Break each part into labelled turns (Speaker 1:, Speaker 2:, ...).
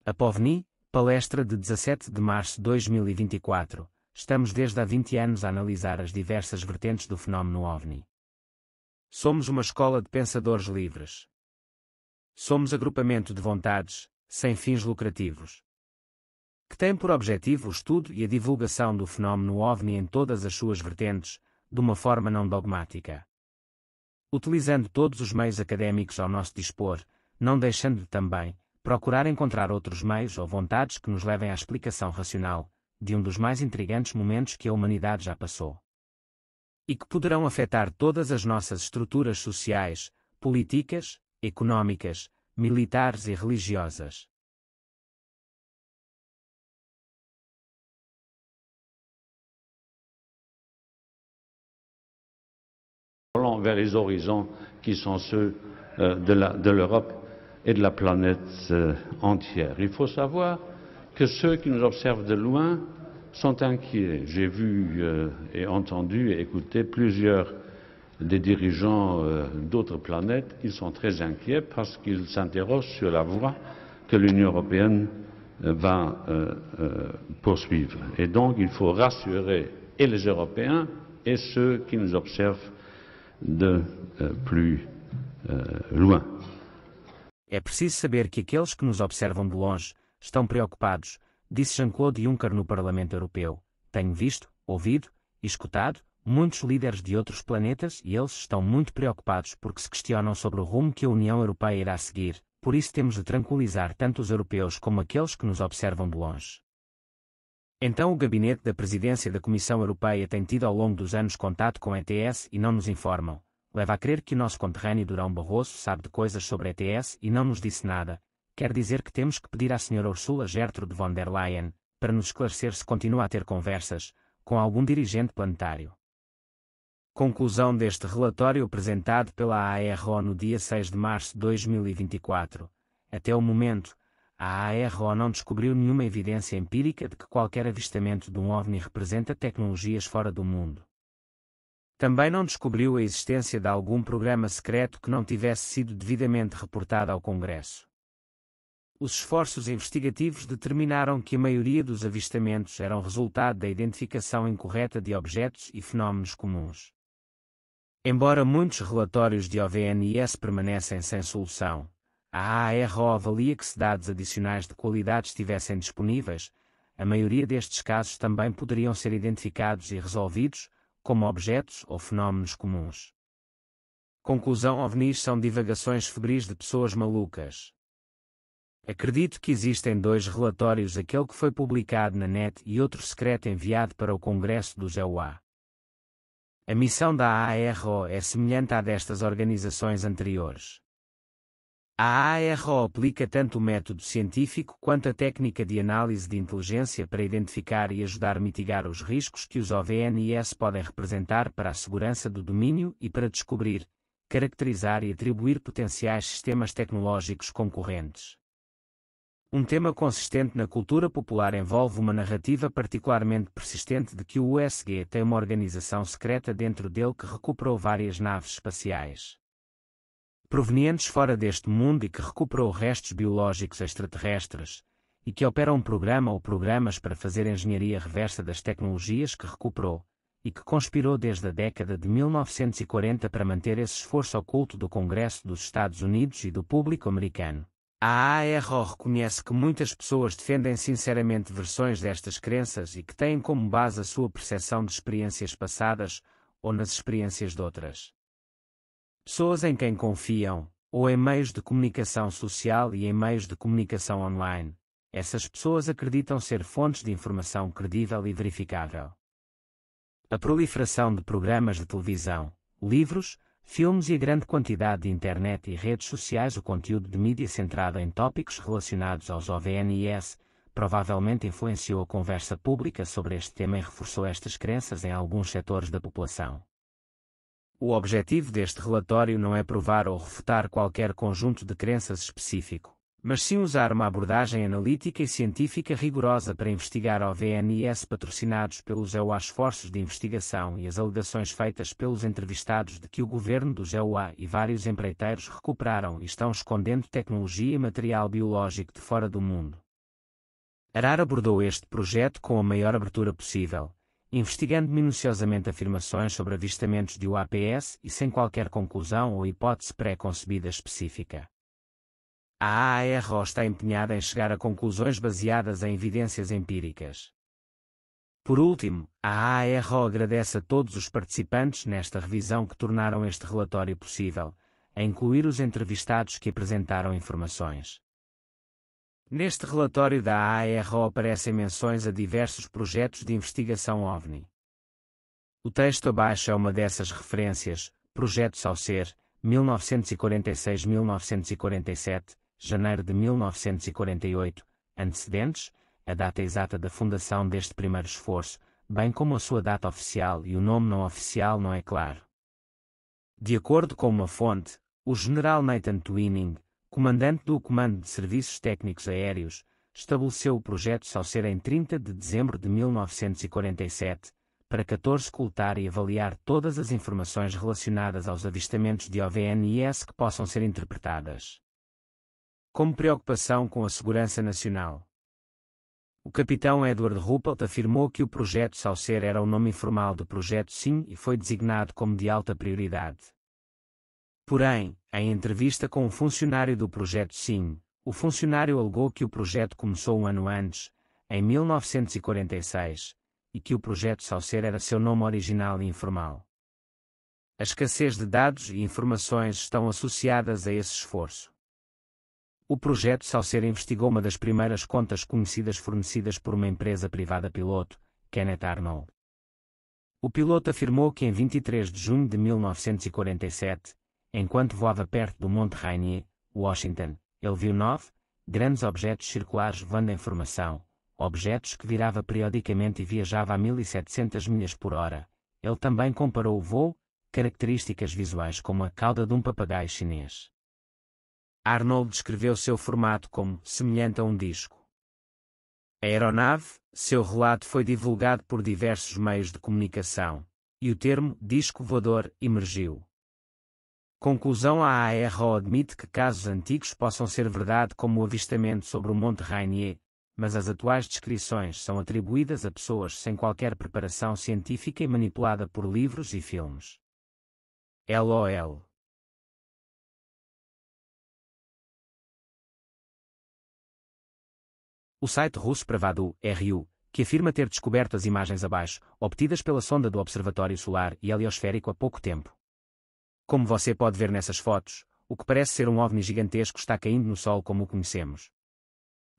Speaker 1: A POVNI, palestra de 17 de março de 2024. Estamos desde há 20 anos a analisar as diversas vertentes do fenómeno OVNI. Somos uma escola de pensadores livres. Somos agrupamento de vontades, sem fins lucrativos, que tem por objetivo o estudo e a divulgação do fenómeno OVNI em todas as suas vertentes, de uma forma não dogmática. Utilizando todos os meios académicos ao nosso dispor, não deixando de também procurar encontrar outros meios ou vontades que nos levem à explicação racional de um dos mais intrigantes momentos que a humanidade já passou, e que poderão afetar todas as nossas estruturas sociais, políticas, económicas, militares e religiosas.
Speaker 2: Vers les horizons qui sont ceux de l'Europe et de la planète entière. Il faut savoir que ceux qui nous observent de loin sont inquiets. J'ai vu et entendu et écouté plusieurs des dirigeants d'autres planètes. Ils sont très inquiets parce qu'ils s'interrogent sur la voie que l'Union européenne va poursuivre. Et donc il faut rassurer et les Européens et ceux qui nous observent de plus loin.
Speaker 1: É preciso saber que aqueles que nos observam de longe estão preocupados, disse Jean-Claude Juncker no Parlamento Europeu. Tenho visto, ouvido e escutado muitos líderes de outros planetas e eles estão muito preocupados porque se questionam sobre o rumo que a União Europeia irá seguir, por isso temos de tranquilizar tanto os europeus como aqueles que nos observam de longe. Então o gabinete da presidência da Comissão Europeia tem tido ao longo dos anos contato com a ETS e não nos informam. Leva a crer que o nosso conterrâneo Durão Barroso sabe de coisas sobre a ETS e não nos disse nada. Quer dizer que temos que pedir à Sra. Ursula Gertrude von der Leyen para nos esclarecer se continua a ter conversas com algum dirigente planetário. Conclusão deste relatório apresentado pela AARO no dia 6 de março de 2024. Até o momento, a AARO não descobriu nenhuma evidência empírica de que qualquer avistamento de um OVNI representa tecnologias fora do mundo. Também não descobriu a existência de algum programa secreto que não tivesse sido devidamente reportado ao Congresso. Os esforços investigativos determinaram que a maioria dos avistamentos eram resultado da identificação incorreta de objetos e fenómenos comuns. Embora muitos relatórios de OVNIs permanecem sem solução, a AARO avalia que se dados adicionais de qualidade estivessem disponíveis, a maioria destes casos também poderiam ser identificados e resolvidos como objetos ou fenómenos comuns. Conclusão: OVNIs são divagações febris de pessoas malucas. Acredito que existem dois relatórios, aquele que foi publicado na net e outro secreto enviado para o Congresso dos EUA. A missão da AARO é semelhante à destas organizações anteriores. A AARO aplica tanto o método científico quanto a técnica de análise de inteligência para identificar e ajudar a mitigar os riscos que os OVNIs podem representar para a segurança do domínio e para descobrir, caracterizar e atribuir potenciais sistemas tecnológicos concorrentes. Um tema consistente na cultura popular envolve uma narrativa particularmente persistente de que o USG tem uma organização secreta dentro dele que recuperou várias naves espaciais provenientes fora deste mundo e que recuperou restos biológicos extraterrestres, e que opera um programa ou programas para fazer engenharia reversa das tecnologias que recuperou, e que conspirou desde a década de 1940 para manter esse esforço oculto do Congresso dos Estados Unidos e do público americano. A AARO reconhece que muitas pessoas defendem sinceramente versões destas crenças e que têm como base a sua percepção de experiências passadas ou nas experiências de outras pessoas em quem confiam, ou em meios de comunicação social e em meios de comunicação online. Essas pessoas acreditam ser fontes de informação credível e verificável. A proliferação de programas de televisão, livros, filmes e a grande quantidade de internet e redes sociais, o conteúdo de mídia centrado em tópicos relacionados aos OVNIs, provavelmente influenciou a conversa pública sobre este tema e reforçou estas crenças em alguns setores da população. O objetivo deste relatório não é provar ou refutar qualquer conjunto de crenças específico, mas sim usar uma abordagem analítica e científica rigorosa para investigar OVNIs patrocinados pelos EUA, esforços de investigação e as alegações feitas pelos entrevistados de que o governo dos EUA e vários empreiteiros recuperaram e estão escondendo tecnologia e material biológico de fora do mundo. Arar abordou este projeto com a maior abertura possível, investigando minuciosamente afirmações sobre avistamentos de UAPs e sem qualquer conclusão ou hipótese pré-concebida específica. A AARO está empenhada em chegar a conclusões baseadas em evidências empíricas. Por último, a AARO agradece a todos os participantes nesta revisão que tornaram este relatório possível, a incluir os entrevistados que apresentaram informações. Neste relatório da AARO aparecem menções a diversos projetos de investigação OVNI. O texto abaixo é uma dessas referências: Projeto Saucer, 1946-1947, janeiro de 1948, antecedentes, a data exata da fundação deste primeiro esforço, bem como a sua data oficial e o nome não oficial não é claro. De acordo com uma fonte, o general Nathan Twining, comandante do Comando de Serviços Técnicos Aéreos, estabeleceu o projeto Saucer em 30 de dezembro de 1947, para 14 coletar e avaliar todas as informações relacionadas aos avistamentos de OVNIs que possam ser interpretadas como preocupação com a segurança nacional. O capitão Edward Ruppelt afirmou que o projeto Saucer era o nome informal do projeto SIM e foi designado como de alta prioridade. Porém, em entrevista com um funcionário do projeto SIM, o funcionário alegou que o projeto começou um ano antes, em 1946, e que o projeto Saucer era seu nome original e informal. A escassez de dados e informações estão associadas a esse esforço. O projeto Saucer investigou uma das primeiras contas conhecidas fornecidas por uma empresa privada piloto, Kenneth Arnold. O piloto afirmou que em 23 de junho de 1947, enquanto voava perto do Monte Rainier, Washington, ele viu 9 grandes objetos circulares levando informação, objetos que virava periodicamente e viajava a 1700 milhas por hora. Ele também comparou o voo, características visuais como a cauda de um papagaio chinês. Arnold descreveu seu formato como semelhante a um disco. A aeronave, seu relato foi divulgado por diversos meios de comunicação, e o termo disco voador emergiu. Conclusão: a AARO admite que casos antigos possam ser verdade como o avistamento sobre o Monte Rainier, mas as atuais descrições são atribuídas a pessoas sem qualquer preparação científica e manipulada por livros e filmes. LOL. O site russo Pravda RU, que afirma ter descoberto as imagens abaixo, obtidas pela sonda do Observatório Solar e Heliosférico há pouco tempo. Como você pode ver nessas fotos, o que parece ser um OVNI gigantesco está caindo no Sol como o conhecemos.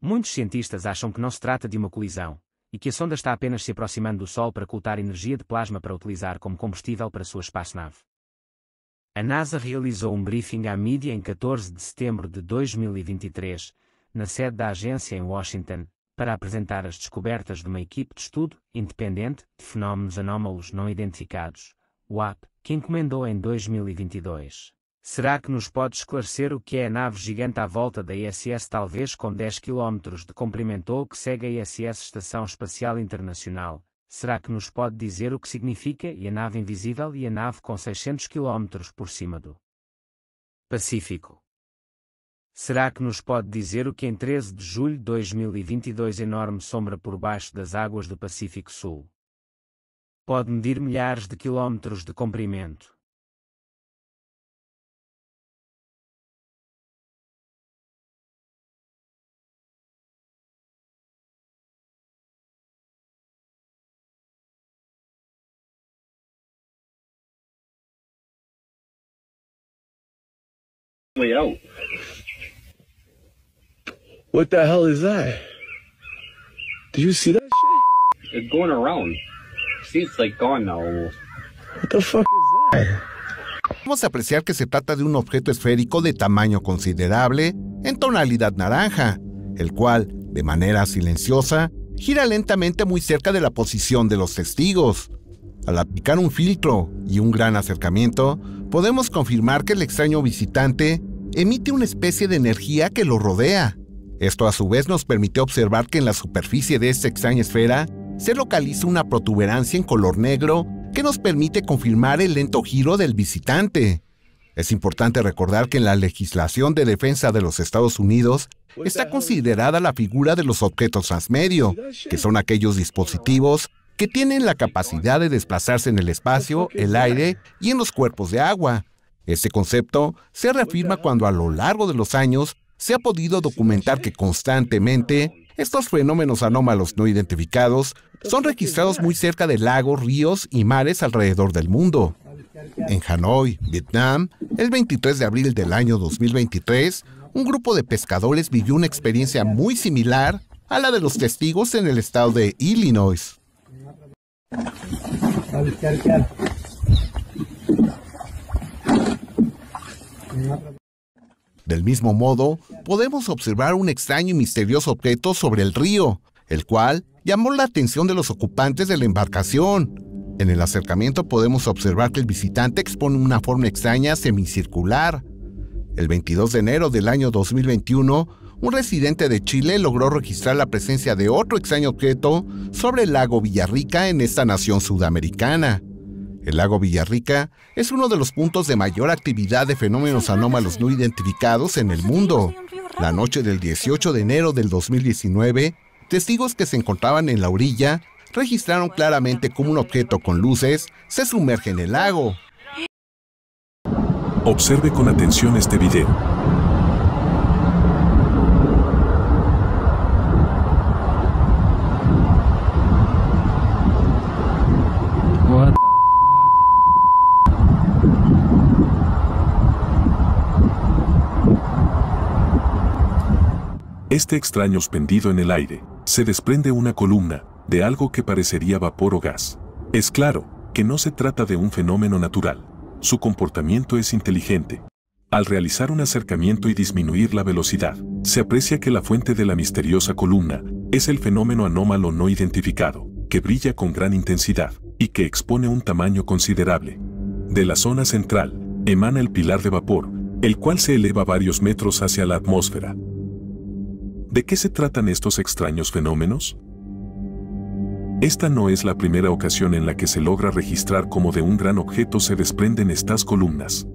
Speaker 1: Muitos cientistas acham que não se trata de uma colisão, e que a sonda está apenas se aproximando do Sol para coletar energia de plasma para utilizar como combustível para sua espaçonave. A NASA realizou um briefing à mídia em 14 de setembro de 2023, na sede da agência em Washington, para apresentar as descobertas de uma equipe de estudo independente de fenómenos anómalos não identificados, UAP, que encomendou em 2022. Será que nos pode esclarecer o que é a nave gigante à volta da ISS, talvez com 10 km de comprimento, ou que segue a ISS Estação Espacial Internacional? Será que nos pode dizer o que significa e a nave invisível e a nave com 600 km por cima do Pacífico? Será que nos pode dizer o que em 13 de julho de 2022 enorme sombra por baixo das águas do Pacífico Sul? Pode medir milhares de quilómetros de comprimento.
Speaker 3: Way out. What the hell is that? Do you see that shit?
Speaker 4: It's going around. See, it's like gone now almost.
Speaker 3: What the fuck is that?
Speaker 5: Vamos a apreciar que se trata de un objeto esférico de tamaño considerable, en tonalidad naranja, el cual, de manera silenciosa, gira lentamente muy cerca de la posición de los testigos. Al aplicar un filtro y un gran acercamiento, podemos confirmar que el extraño visitante emite una especie de energía que lo rodea. Esto a su vez nos permite observar que en la superficie de esta extraña esfera se localiza una protuberancia en color negro que nos permite confirmar el lento giro del visitante. Es importante recordar que en la legislación de defensa de los Estados Unidos está considerada la figura de los objetos transmedio, que son aquellos dispositivos que tienen la capacidad de desplazarse en el espacio, el aire y en los cuerpos de agua. Este concepto se reafirma cuando a lo largo de los años se ha podido documentar que constantemente estos fenómenos anómalos no identificados son registrados muy cerca de lagos, ríos y mares alrededor del mundo. En Hanoi, Vietnam, el 23 de abril del año 2023, un grupo de pescadores vivió una experiencia muy similar a la de los testigos en el estado de Illinois. Del mismo modo, podemos observar un extraño y misterioso objeto sobre el río, el cual llamó la atención de los ocupantes de la embarcación. En el acercamiento podemos observar que el visitante expone una forma extraña semicircular. El 22 de enero del año 2021, un residente de Chile logró registrar la presencia de otro extraño objeto sobre el lago Villarrica en esta nación sudamericana. El lago Villarrica es uno de los puntos de mayor actividad de fenómenos anómalos no identificados en el mundo. La noche del 18 de enero del 2019, testigos que se encontraban en la orilla registraron claramente cómo un objeto con luces se sumerge en el lago.
Speaker 6: Observe con atención este video. Este extraño suspendido en el aire, se desprende una columna de algo que parecería vapor o gas. Es claro que no se trata de un fenómeno natural. Su comportamiento es inteligente. Al realizar un acercamiento y disminuir la velocidad, se aprecia que la fuente de la misteriosa columna es el fenómeno anómalo no identificado, que brilla con gran intensidad y que expone un tamaño considerable. De la zona central, emana el pilar de vapor, el cual se eleva varios metros hacia la atmósfera. ¿De qué se tratan estos extraños fenómenos? Esta no es la primera ocasión en la que se logra registrar cómo de un gran objeto se desprenden estas columnas.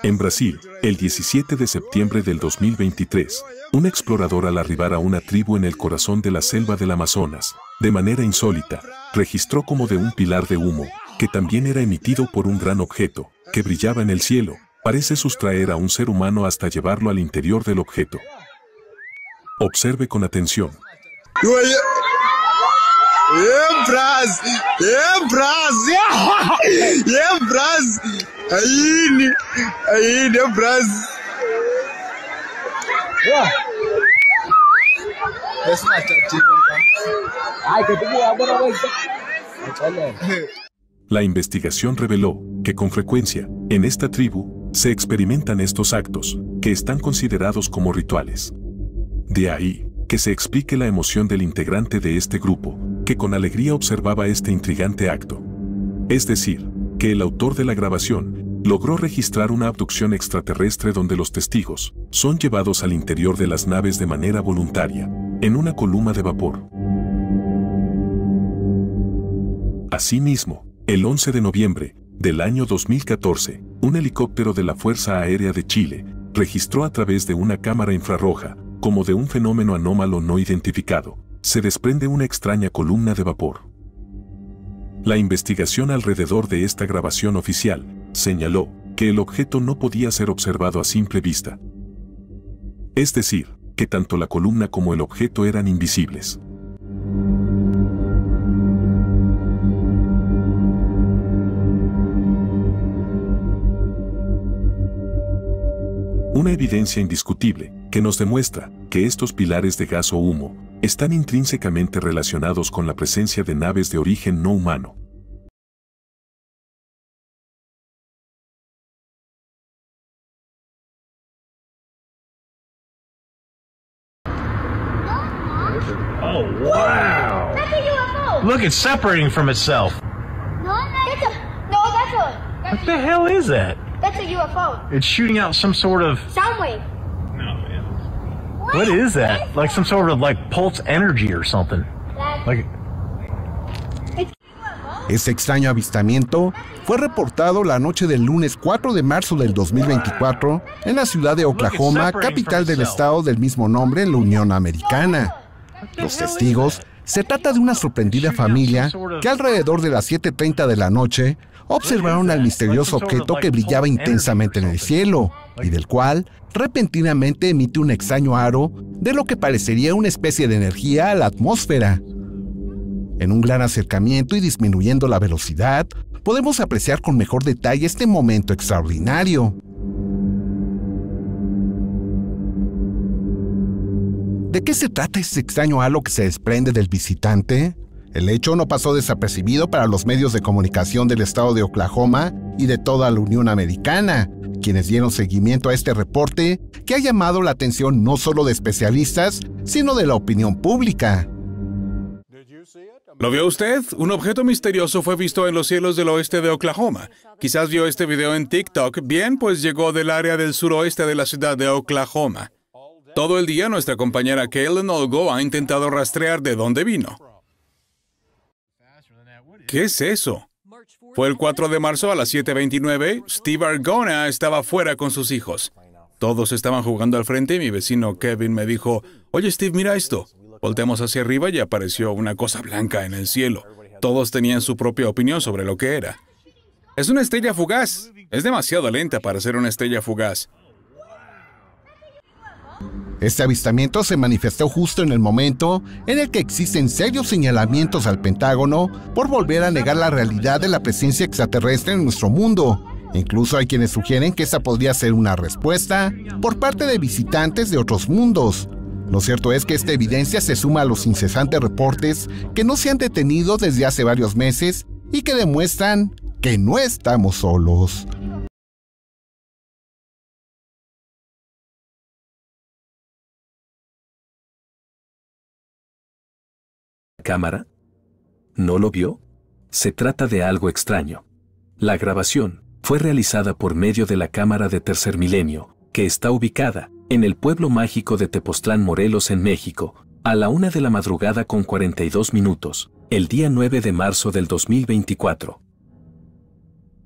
Speaker 6: En Brasil, el 17 de septiembre del 2023, un explorador al arribar a una tribu en el corazón de la selva del Amazonas, de manera insólita, registró como de un pilar de humo, que también era emitido por un gran objeto, que brillaba en el cielo, parece sustraer a un ser humano hasta llevarlo al interior del objeto. Observe con atención. La investigación reveló que con frecuencia, en esta tribu, se experimentan estos actos, que están considerados como rituales. De ahí, que se explique la emoción del integrante de este grupo, que con alegría observaba este intrigante acto. Es decir, que el autor de la grabación logró registrar una abducción extraterrestre donde los testigos son llevados al interior de las naves de manera voluntaria, en una columna de vapor. Asimismo, el 11 de noviembre del año 2014, un helicóptero de la Fuerza Aérea de Chile registró a través de una cámara infrarroja como de un fenómeno anómalo no identificado, se desprende una extraña columna de vapor. La investigación alrededor de esta grabación oficial señaló que el objeto no podía ser observado a simple vista. Es decir, que tanto la columna como el objeto eran invisibles. Una evidencia indiscutible que nos demuestra que estos pilares de gas o humo están intrínsecamente relacionados con la presencia de naves de origen no humano.
Speaker 7: Oh, wow!
Speaker 8: That's a UFO!
Speaker 7: Look, it's separating from itself. What the hell is that?
Speaker 8: That's a UFO.
Speaker 7: It's shooting out some sort of...
Speaker 8: Sound wave.
Speaker 7: No, man. What is that? Like some sort of like pulse energy or something. Like...
Speaker 8: It's a UFO.
Speaker 5: Este extraño avistamiento fue reportado la noche del lunes 4 de marzo del 2024 en la ciudad de Oklahoma, capital del estado del mismo nombre en la Unión Americana. Los testigos, se trata de una sorprendida familia que alrededor de las 7:30 de la noche observaron al misterioso objeto que brillaba intensamente en el cielo y del cual repentinamente emite un extraño aro de lo que parecería una especie de energía a la atmósfera. En un gran acercamiento y disminuyendo la velocidad, podemos apreciar con mejor detalle este momento extraordinario. ¿De qué se trata este extraño halo que se desprende del visitante? El hecho no pasó desapercibido para los medios de comunicación del estado de Oklahoma y de toda la Unión Americana, quienes dieron seguimiento a este reporte que ha llamado la atención no solo de especialistas, sino de la opinión pública.
Speaker 9: ¿Lo vio usted? Un objeto misterioso fue visto en los cielos del oeste de Oklahoma. Quizás vio este video en TikTok. Bien, pues llegó del área del suroeste de la ciudad de Oklahoma. Todo el día nuestra compañera Kaylin Olgo ha intentado rastrear de dónde vino. ¿Qué es eso? Fue el 4 de marzo a las 7:29. Steve Argona estaba fuera con sus hijos. Todos estaban jugando al frente y mi vecino Kevin me dijo, «Oye Steve, mira esto». Volteamos hacia arriba y apareció una cosa blanca en el cielo. Todos tenían su propia opinión sobre lo que era. Es una estrella fugaz. Es demasiado lenta para ser una estrella fugaz.
Speaker 5: Este avistamiento se manifestó justo en el momento en el que existen serios señalamientos al Pentágono por volver a negar la realidad de la presencia extraterrestre en nuestro mundo. Incluso hay quienes sugieren que esa podría ser una respuesta por parte de visitantes de otros mundos. Lo cierto es que esta evidencia se suma a los incesantes reportes que no se han detenido desde hace varios meses y que demuestran que no estamos solos.
Speaker 10: ¿Cámara? ¿No lo vio? Se trata de algo extraño. La grabación fue realizada por medio de la cámara de Tercer Milenio, que está ubicada en el pueblo mágico de Tepoztlán, Morelos, en México, a la 1 de la madrugada con 42 minutos, el día 9 de marzo del 2024.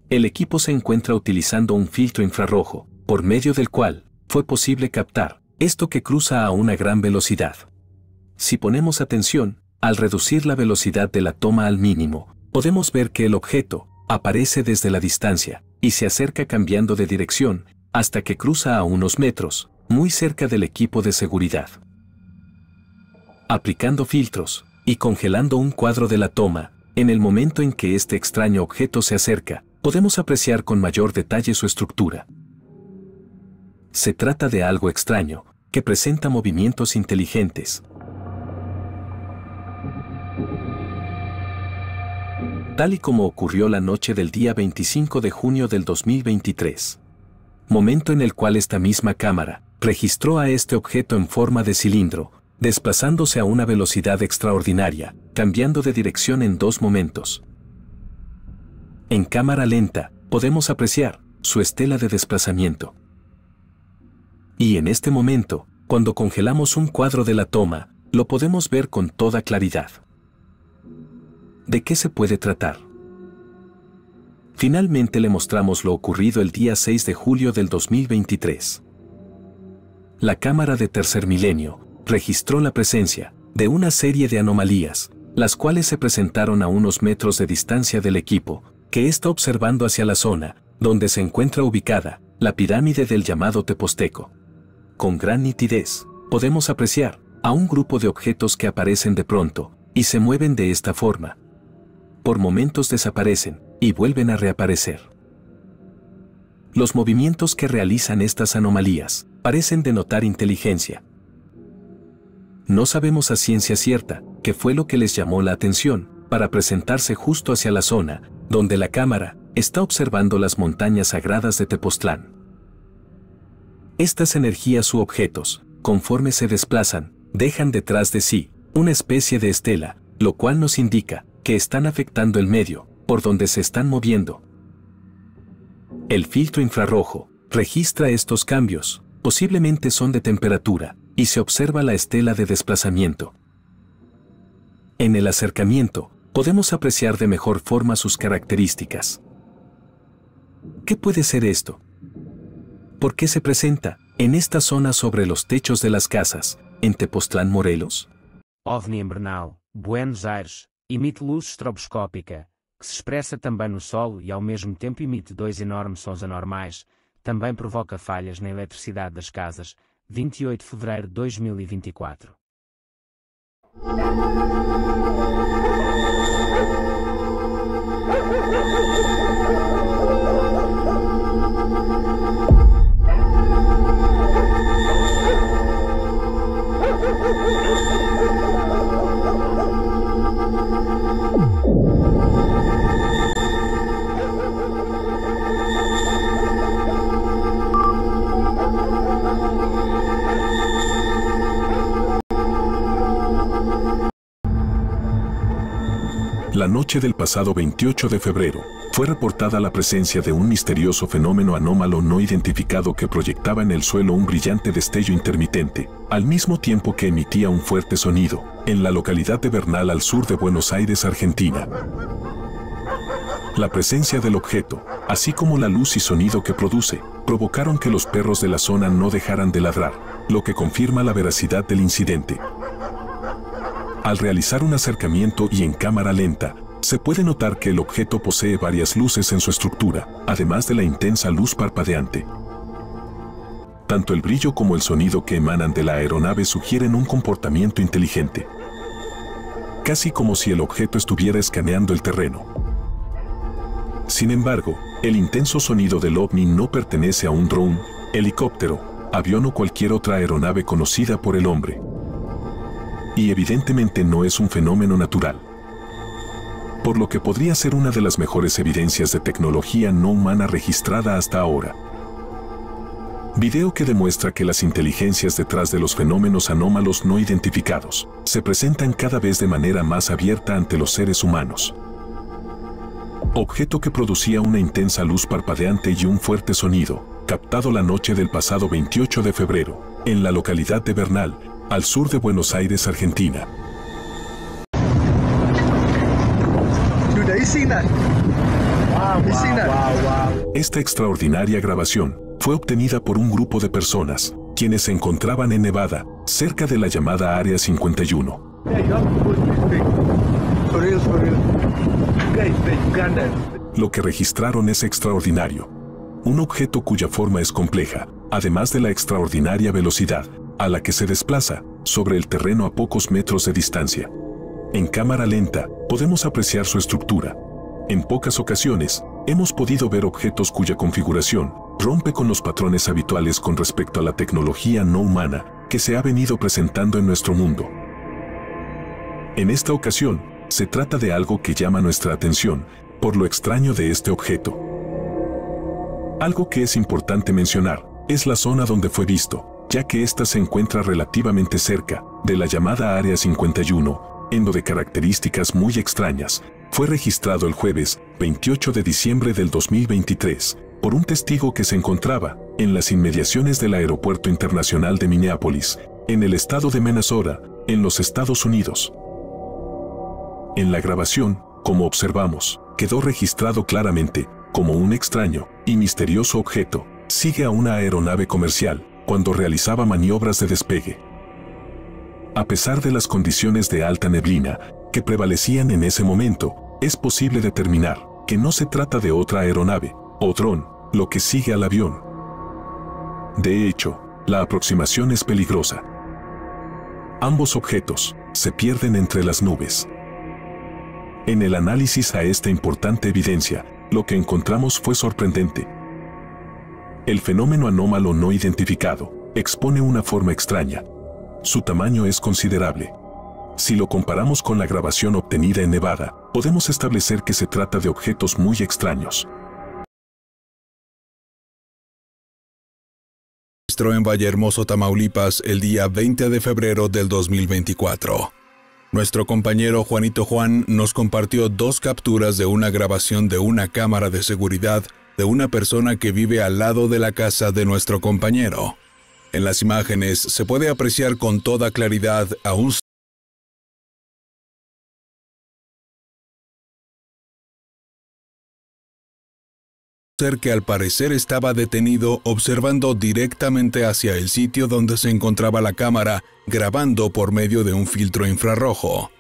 Speaker 10: El equipo se encuentra utilizando un filtro infrarrojo, por medio del cual fue posible captar esto que cruza a una gran velocidad. Si ponemos atención, al reducir la velocidad de la toma al mínimo, podemos ver que el objeto aparece desde la distancia y se acerca cambiando de dirección hasta que cruza a unos metros, muy cerca del equipo de seguridad. Aplicando filtros y congelando un cuadro de la toma, en el momento en que este extraño objeto se acerca, podemos apreciar con mayor detalle su estructura. Se trata de algo extraño, que presenta movimientos inteligentes. Tal y como ocurrió la noche del día 25 de junio del 2023. Momento en el cual esta misma cámara registró a este objeto en forma de cilindro, desplazándose a una velocidad extraordinaria, cambiando de dirección en 2 momentos. En cámara lenta, podemos apreciar su estela de desplazamiento. Y en este momento, cuando congelamos un cuadro de la toma, lo podemos ver con toda claridad. ¿De qué se puede tratar? Finalmente le mostramos lo ocurrido el día 6 de julio del 2023. La cámara de Tercer Milenio registró la presencia de una serie de anomalías, las cuales se presentaron a unos metros de distancia del equipo, que está observando hacia la zona donde se encuentra ubicada la pirámide del llamado Tepozteco. Con gran nitidez, podemos apreciar a un grupo de objetos que aparecen de pronto y se mueven de esta forma. Por momentos desaparecen y vuelven a reaparecer. Los movimientos que realizan estas anomalías parecen denotar inteligencia. No sabemos a ciencia cierta qué fue lo que les llamó la atención para presentarse justo hacia la zona donde la cámara está observando las montañas sagradas de Tepoztlán. Estas energías u objetos, conforme se desplazan, dejan detrás de sí una especie de estela, lo cual nos indica que están afectando el medio por donde se están moviendo. El filtro infrarrojo registra estos cambios, posiblemente son de temperatura, y se observa la estela de desplazamiento. En el acercamiento, podemos apreciar de mejor forma sus características. ¿Qué puede ser esto? ¿Por qué se presenta en esta zona sobre los techos de las casas, en Tepoztlán, Morelos?
Speaker 1: OVNI em Bernal, Buenos Aires, emite luz estroboscópica, que se expressa também no solo e ao mesmo tempo emite dois enormes sons anormais, também provoca falhas na eletricidade das casas, 28 de fevereiro de 2024.
Speaker 6: La noche del pasado 28 de febrero, fue reportada la presencia de un misterioso fenómeno anómalo no identificado que proyectaba en el suelo un brillante destello intermitente, al mismo tiempo que emitía un fuerte sonido, en la localidad de Bernal al sur de Buenos Aires, Argentina. La presencia del objeto, así como la luz y sonido que produce, provocaron que los perros de la zona no dejaran de ladrar, lo que confirma la veracidad del incidente. Al realizar un acercamiento y en cámara lenta, se puede notar que el objeto posee varias luces en su estructura, además de la intensa luz parpadeante. Tanto el brillo como el sonido que emanan de la aeronave sugieren un comportamiento inteligente. Casi como si el objeto estuviera escaneando el terreno. Sin embargo, el intenso sonido del ovni no pertenece a un dron, helicóptero, avión o cualquier otra aeronave conocida por el hombre. Y evidentemente no es un fenómeno natural. Por lo que podría ser una de las mejores evidencias de tecnología no humana registrada hasta ahora. Video que demuestra que las inteligencias detrás de los fenómenos anómalos no identificados se presentan cada vez de manera más abierta ante los seres humanos. Objeto que producía una intensa luz parpadeante y un fuerte sonido, captado la noche del pasado 28 de febrero, en la localidad de Bernal, al sur de Buenos Aires, Argentina. Esta extraordinaria grabación fue obtenida por un grupo de personas, quienes se encontraban en Nevada, cerca de la llamada Área 51. Lo que registraron es extraordinario. Un objeto cuya forma es compleja, además de la extraordinaria velocidad a la que se desplaza sobre el terreno a pocos metros de distancia. En cámara lenta, podemos apreciar su estructura. En pocas ocasiones, hemos podido ver objetos cuya configuración rompe con los patrones habituales con respecto a la tecnología no humana que se ha venido presentando en nuestro mundo. En esta ocasión, se trata de algo que llama nuestra atención por lo extraño de este objeto. Algo que es importante mencionar es la zona donde fue visto, ya que ésta se encuentra relativamente cerca de la llamada Área 51, en donde características muy extrañas. Fue registrado el jueves 28 de diciembre del 2023 por un testigo que se encontraba en las inmediaciones del Aeropuerto Internacional de Minneapolis, en el estado de Minnesota, en los Estados Unidos. En la grabación, como observamos, quedó registrado claramente como un extraño y misterioso objeto sigue a una aeronave comercial cuando realizaba maniobras de despegue. A pesar de las condiciones de alta neblina que prevalecían en ese momento, es posible determinar que no se trata de otra aeronave o dron, lo que sigue al avión. De hecho, la aproximación es peligrosa. Ambos objetos se pierden entre las nubes. En el análisis a esta importante evidencia, lo que encontramos fue sorprendente. El fenómeno anómalo no identificado expone una forma extraña. Su tamaño es considerable. Si lo comparamos con la grabación obtenida en Nevada, podemos establecer que se trata de objetos muy extraños.
Speaker 9: En Vallehermoso, Tamaulipas, el día 20 de febrero del 2024. Nuestro compañero Juanito Juan nos compartió 2 capturas de una grabación de una cámara de seguridad de una persona que vive al lado de la casa de nuestro compañero. En las imágenes se puede apreciar con toda claridad a un ser que al parecer estaba detenido observando directamente hacia el sitio donde se encontraba la cámara, grabando por medio de un filtro infrarrojo.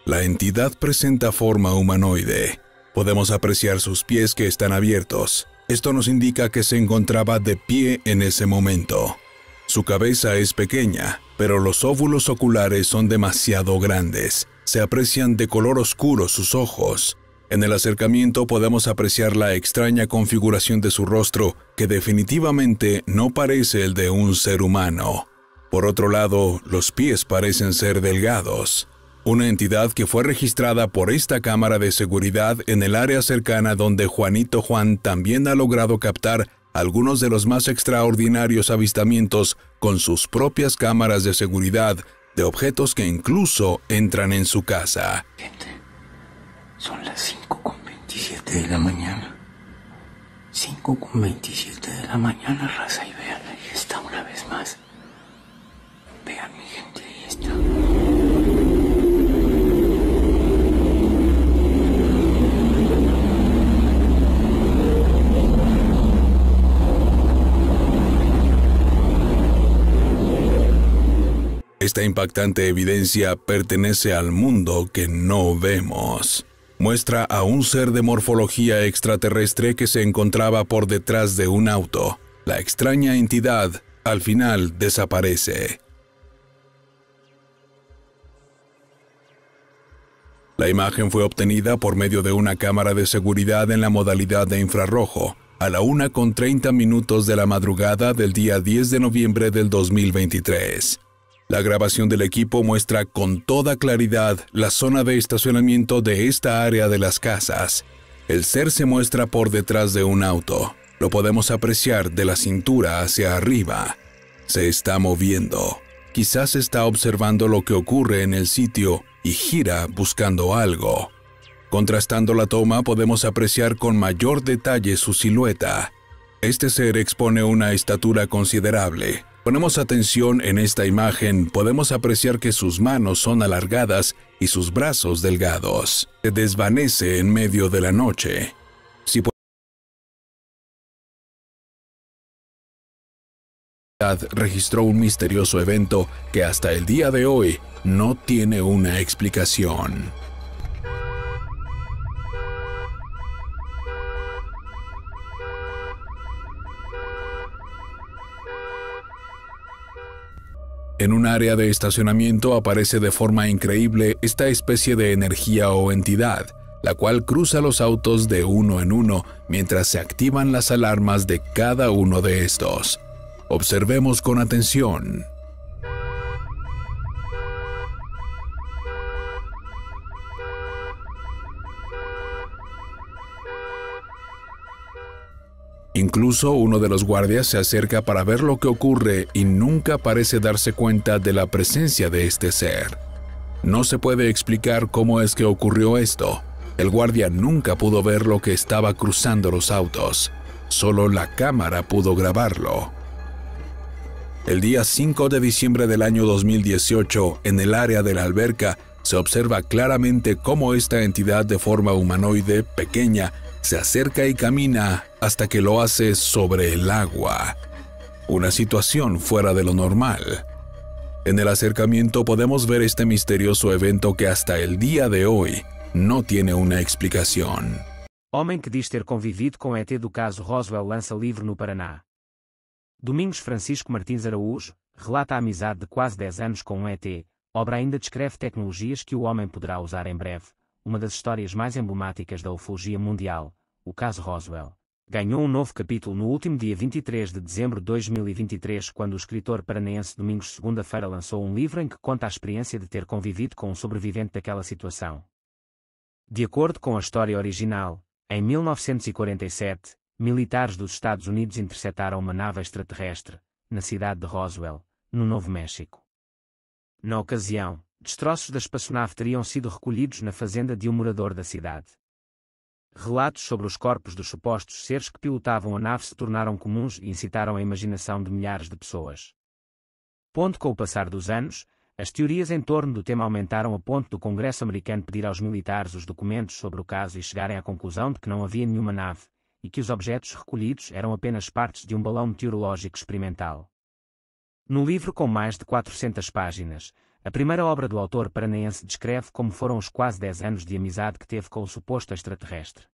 Speaker 9: La entidad presenta forma humanoide. Podemos apreciar sus pies que están abiertos. Esto nos indica que se encontraba de pie en ese momento. Su cabeza es pequeña, pero los óvulos oculares son demasiado grandes. Se aprecian de color oscuro sus ojos. En el acercamiento podemos apreciar la extraña configuración de su rostro, que definitivamente no parece el de un ser humano. Por otro lado, los pies parecen ser delgados. Una entidad que fue registrada por esta cámara de seguridad en el área cercana donde Juanito Juan también ha logrado captar algunos de los más extraordinarios avistamientos con sus propias cámaras de seguridad de objetos que incluso entran en su casa.
Speaker 11: Son las 5:27 de la mañana. 5:27 de la mañana, raza, y vean, ahí está una vez más. Vean, mi gente, ahí está.
Speaker 9: Esta impactante evidencia pertenece al mundo que no vemos. Muestra a un ser de morfología extraterrestre que se encontraba por detrás de un auto. La extraña entidad, al final, desaparece. La imagen fue obtenida por medio de una cámara de seguridad en la modalidad de infrarrojo, a la 1:30 de la madrugada del día 10 de noviembre del 2023. La grabación del equipo muestra con toda claridad la zona de estacionamiento de esta área de las casas. El ser se muestra por detrás de un auto. Lo podemos apreciar de la cintura hacia arriba. Se está moviendo. Quizás está observando lo que ocurre en el sitio y gira buscando algo. Contrastando la toma, podemos apreciar con mayor detalle su silueta. Este ser expone una estatura considerable. Ponemos atención en esta imagen, podemos apreciar que sus manos son alargadas y sus brazos delgados. Se desvanece en medio de la noche. Si registró un misterioso evento que hasta el día de hoy no tiene una explicación. En un área de estacionamiento aparece de forma increíble esta especie de energía o entidad, la cual cruza los autos de uno en uno mientras se activan las alarmas de cada uno de estos. Observemos con atención. Incluso uno de los guardias se acerca para ver lo que ocurre y nunca parece darse cuenta de la presencia de este ser. No se puede explicar cómo es que ocurrió esto. El guardia nunca pudo ver lo que estaba cruzando los autos. Solo la cámara pudo grabarlo. El día 5 de diciembre del año 2018, en el área de la alberca, se observa claramente cómo esta entidad de forma humanoide pequeña se acerca y camina hasta que lo hace sobre el agua. Una situación fuera de lo normal. En el acercamiento podemos ver este misterioso evento que hasta el día de hoy no tiene una explicación.
Speaker 1: Homem que diz ter convivido com ET do caso Roswell lança livro no Paraná. Domingos Francisco Martins Araújo relata a amizade de quase 10 anos com um ET. Obra ainda descreve tecnologias que o homem poderá usar em breve. Uma das histórias mais emblemáticas da ufologia mundial, o caso Roswell, ganhou um novo capítulo no último dia 23 de dezembro de 2023, quando o escritor paranaense Domingos segunda-feira lançou um livro em que conta a experiência de ter convivido com um sobrevivente daquela situação. De acordo com a história original, em 1947, militares dos Estados Unidos interceptaram uma nave extraterrestre, na cidade de Roswell, no Novo México. Na ocasião, destroços da espaçonave teriam sido recolhidos na fazenda de um morador da cidade. Relatos sobre os corpos dos supostos seres que pilotavam a nave se tornaram comuns e incitaram a imaginação de milhares de pessoas. Com o passar dos anos, as teorias em torno do tema aumentaram a ponto do Congresso americano pedir aos militares os documentos sobre o caso e chegarem à conclusão de que não havia nenhuma nave, e que os objetos recolhidos eram apenas partes de um balão meteorológico experimental. No livro com mais de 400 páginas, a primeira obra do autor paranaense descreve como foram os quase 10 anos de amizade que teve com o suposto extraterrestre.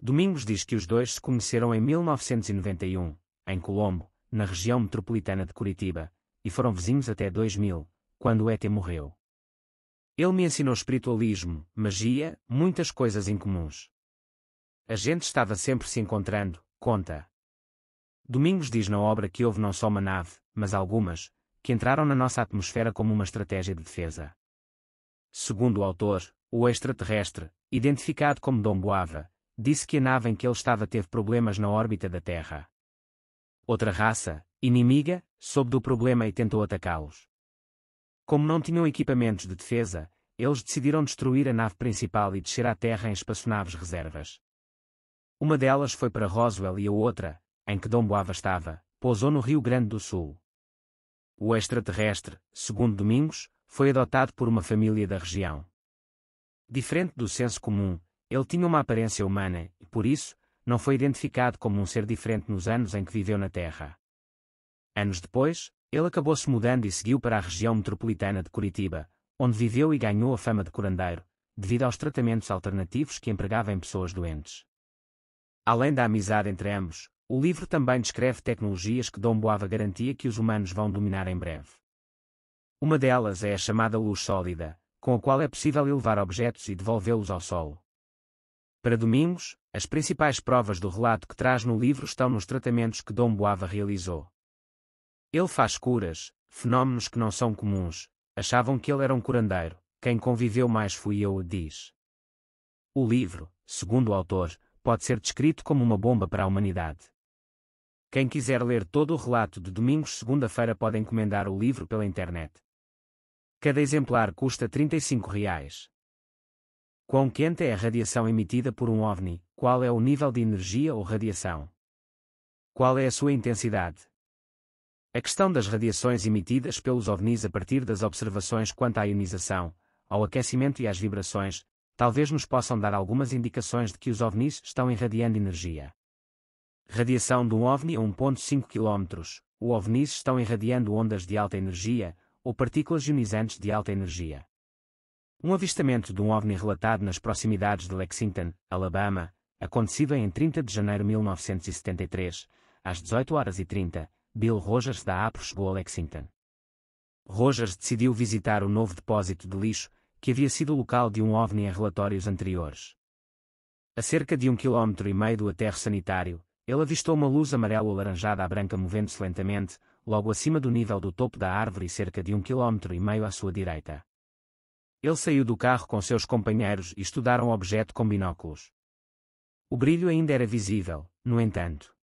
Speaker 1: Domingos diz que os dois se conheceram em 1991, em Colombo, na região metropolitana de Curitiba, e foram vizinhos até 2000, quando o ET morreu. Ele me ensinou espiritualismo, magia, muitas coisas incomuns. A gente estava sempre se encontrando, conta. Domingos diz na obra que houve não só uma nave, mas algumas, que entraram na nossa atmosfera como uma estratégia de defesa. Segundo o autor, o extraterrestre, identificado como Dom Boava, disse que a nave em que ele estava teve problemas na órbita da Terra. Outra raça, inimiga, soube do problema e tentou atacá-los. Como não tinham equipamentos de defesa, eles decidiram destruir a nave principal e descer à Terra em espaçonaves reservas. Uma delas foi para Roswell e a outra, em que Dom Boava estava, pousou no Rio Grande do Sul. O extraterrestre, segundo Domingos, foi adotado por uma família da região. Diferente do senso comum, ele tinha uma aparência humana e, por isso, não foi identificado como um ser diferente nos anos em que viveu na Terra. Anos depois, ele acabou-se mudando e seguiu para a região metropolitana de Curitiba, onde viveu e ganhou a fama de curandeiro, devido aos tratamentos alternativos que empregava em pessoas doentes. Além da amizade entre ambos, o livro também descreve tecnologias que Dom Boava garantia que os humanos vão dominar em breve. Uma delas é a chamada luz sólida, com a qual é possível elevar objetos e devolvê-los ao solo. Para Domingos, as principais provas do relato que traz no livro estão nos tratamentos que Dom Boava realizou. Ele faz curas, fenómenos que não são comuns. Achavam que ele era um curandeiro, quem conviveu mais fui eu, diz. O livro, segundo o autor, pode ser descrito como uma bomba para a humanidade. Quem quiser ler todo o relato de Domingos segunda-feira pode encomendar o livro pela internet. Cada exemplar custa R$35. Quão quente é a radiação emitida por um OVNI? Qual é o nível de energia ou radiação? Qual é a sua intensidade? A questão das radiações emitidas pelos OVNIs a partir das observações quanto à ionização, ao aquecimento e às vibrações, talvez nos possam dar algumas indicações de que os OVNIs estão irradiando energia. Radiação de um OVNI a 1,5 km. Os OVNIs estão irradiando ondas de alta energia, ou partículas ionizantes de alta energia. Um avistamento de um OVNI relatado nas proximidades de Lexington, Alabama, acontecido em 30 de janeiro de 1973, às 18h30, Bill Rogers da APRO chegou a Lexington. Rogers decidiu visitar o novo depósito de lixo, que havia sido o local de um OVNI em relatórios anteriores. A cerca de 1,5 km do aterro sanitário, ele avistou uma luz amarelo-alaranjada à branca movendo-se lentamente, logo acima do nível do topo da árvore e cerca de 1,5 km à sua direita. Ele saiu do carro com seus companheiros e estudaram o objeto com binóculos. O brilho ainda era visível, no entanto.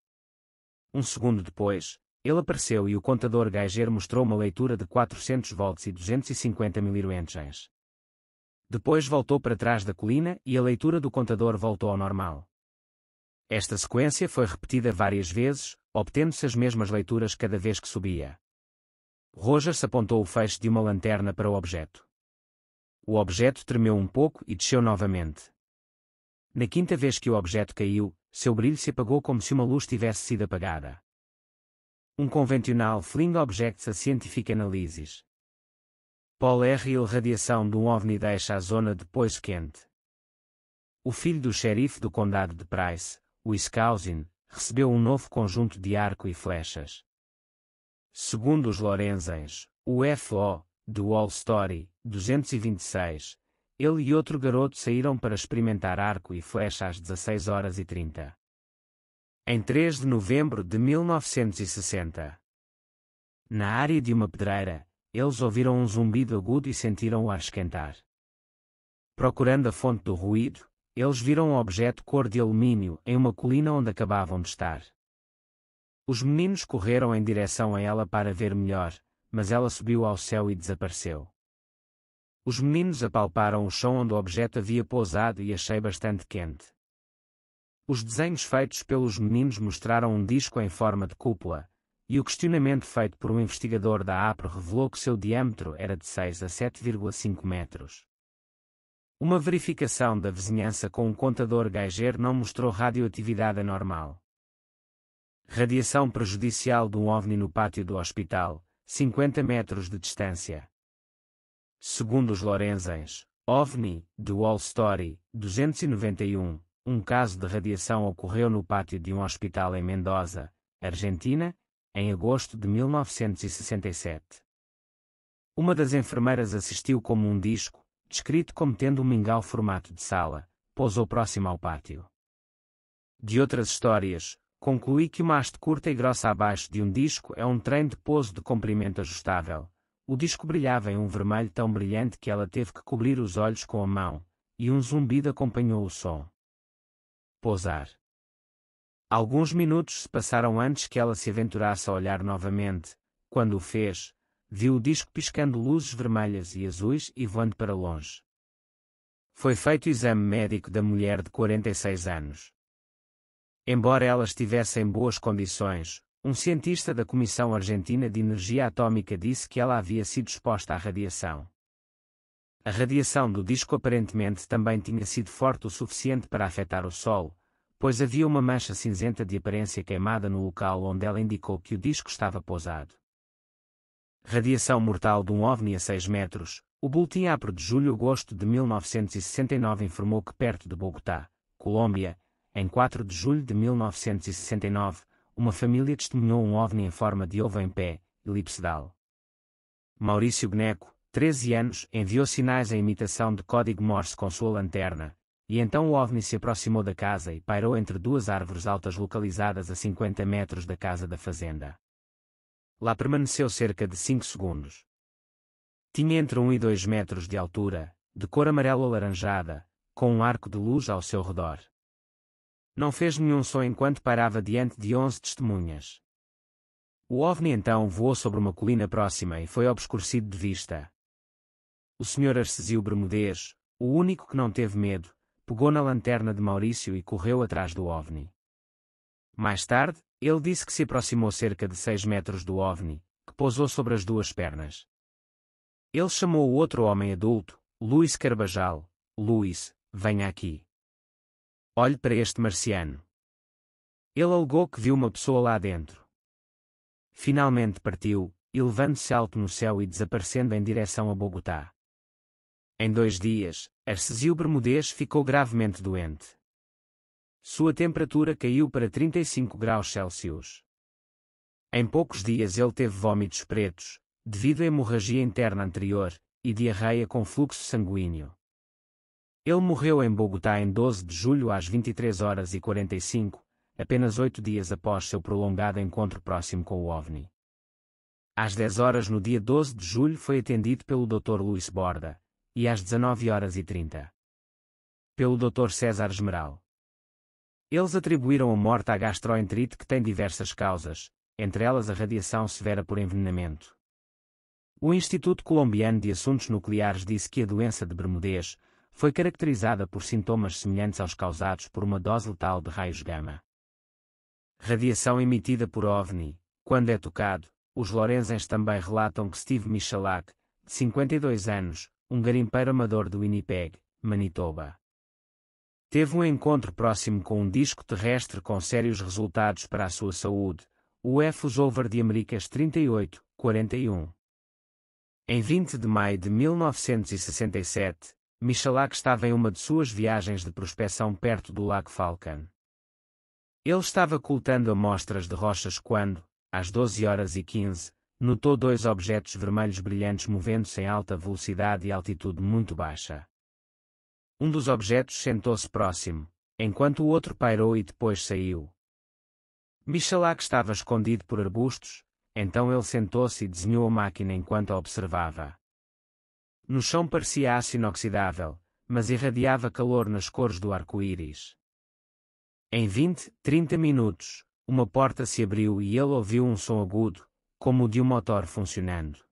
Speaker 1: Um segundo depois, ele apareceu e o contador Geiger mostrou uma leitura de 400 volts e 250 mA. Depois voltou para trás da colina e a leitura do contador voltou ao normal. Esta sequência foi repetida várias vezes, obtendo-se as mesmas leituras cada vez que subia. Rogers apontou o feixe de uma lanterna para o objeto. O objeto tremeu um pouco e desceu novamente. Na quinta vez que o objeto caiu, seu brilho se apagou como se uma luz tivesse sido apagada. Um convencional Flying Objects a Scientific Analysis. Paul R. Hill. Radiação de um OVNI deixa a zona depois quente. O filho do xerife do condado de Price, Wisconsin, recebeu um novo conjunto de arco e flechas. Segundo os Lorenzens, o UFO, The Wall Story, 226, ele e outro garoto saíram para experimentar arco e flecha às 16h30. Em 3 de novembro de 1960. Na área de uma pedreira, eles ouviram um zumbido agudo e sentiram o ar esquentar. Procurando a fonte do ruído, eles viram um objeto cor de alumínio em uma colina onde acabavam de estar. Os meninos correram em direção a ela para ver melhor, mas ela subiu ao céu e desapareceu. Os meninos apalparam o chão onde o objeto havia pousado e achei bastante quente. Os desenhos feitos pelos meninos mostraram um disco em forma de cúpula, e o questionamento feito por um investigador da APRO revelou que seu diâmetro era de 6 a 7,5 metros. Uma verificação da vizinhança com um contador Geiger não mostrou radioatividade anormal. Radiação prejudicial de um OVNI no pátio do hospital, 50 metros de distância. Segundo os Lorenzens, OVNI, The Wall Story, 291, um caso de radiação ocorreu no pátio de um hospital em Mendoza, Argentina, em agosto de 1967. Uma das enfermeiras assistiu como um disco, descrito como tendo um mingau formato de sala, pousou próximo ao pátio. De outras histórias, concluí que uma haste curta e grossa abaixo de um disco é um trem de pouso de comprimento ajustável. O disco brilhava em um vermelho tão brilhante que ela teve que cobrir os olhos com a mão, e um zumbido acompanhou o som. Pousar. Alguns minutos se passaram antes que ela se aventurasse a olhar novamente. Quando o fez, viu o disco piscando luzes vermelhas e azuis e voando para longe. Foi feito o exame médico da mulher de 46 anos. Embora ela estivesse em boas condições, um cientista da Comissão Argentina de Energia Atômica disse que ela havia sido exposta à radiação. A radiação do disco aparentemente também tinha sido forte o suficiente para afetar o solo, pois havia uma mancha cinzenta de aparência queimada no local onde ela indicou que o disco estava pousado. Radiação mortal de um OVNI a 6 metros. O boletim APRO de julho-agosto de 1969 informou que perto de Bogotá, Colômbia, em 4 de julho de 1969, uma família testemunhou um OVNI em forma de ovo em pé, elipsedal. Maurício Gneco, 13 anos, enviou sinais em imitação de código Morse com sua lanterna, e então o OVNI se aproximou da casa e pairou entre duas árvores altas localizadas a 50 metros da casa da fazenda. Lá permaneceu cerca de 5 segundos. Tinha entre 1 e 2 metros de altura, de cor amarelo-alaranjada, com um arco de luz ao seu redor. Não fez nenhum som enquanto pairava diante de 11 testemunhas. O OVNI então voou sobre uma colina próxima e foi obscurecido de vista. O Sr. Arcesio Bermudez, o único que não teve medo, pegou na lanterna de Maurício e correu atrás do OVNI. Mais tarde, ele disse que se aproximou cerca de 6 metros do OVNI, que pousou sobre as duas pernas. Ele chamou o outro homem adulto, Luís Carbajal. Luís, venha aqui. Olhe para este marciano. Ele alegou que viu uma pessoa lá dentro. Finalmente partiu, elevando-se alto no céu e desaparecendo em direção a Bogotá. Em 2 dias, Arcesio Bermudez ficou gravemente doente. Sua temperatura caiu para 35 graus Celsius. Em poucos dias ele teve vômitos pretos, devido à hemorragia interna anterior, e diarreia com fluxo sanguíneo. Ele morreu em Bogotá em 12 de julho às 23h45, apenas 8 dias após seu prolongado encontro próximo com o OVNI. Às 10 horas no dia 12 de julho foi atendido pelo Dr. Luís Borda, e às 19h30 pelo Dr. César Esmeral. Eles atribuíram a morte à gastroenterite que tem diversas causas, entre elas a radiação severa por envenenamento. O Instituto Colombiano de Assuntos Nucleares disse que a doença de Bermudez foi caracterizada por sintomas semelhantes aos causados por uma dose letal de raios gama. Radiação emitida por OVNI. Quando é tocado, os Lorenzens também relatam que Steve Michalak, de 52 anos, um garimpeiro amador do Winnipeg, Manitoba, teve um encontro próximo com um disco terrestre com sérios resultados para a sua saúde, o UFOs over the Americas 38-41. Em 20 de maio de 1967, Michalak estava em uma de suas viagens de prospecção perto do Lago Falcon. Ele estava coletando amostras de rochas quando, às 12h15, notou 2 objetos vermelhos brilhantes movendo-se em alta velocidade e altitude muito baixa. Um dos objetos sentou-se próximo, enquanto o outro pairou e depois saiu. Michalak estava escondido por arbustos, então ele sentou-se e desenhou a máquina enquanto a observava. No chão parecia aço inoxidável, mas irradiava calor nas cores do arco-íris. Em 20-30 minutos, uma porta se abriu e ele ouviu um som agudo, como o de um motor funcionando.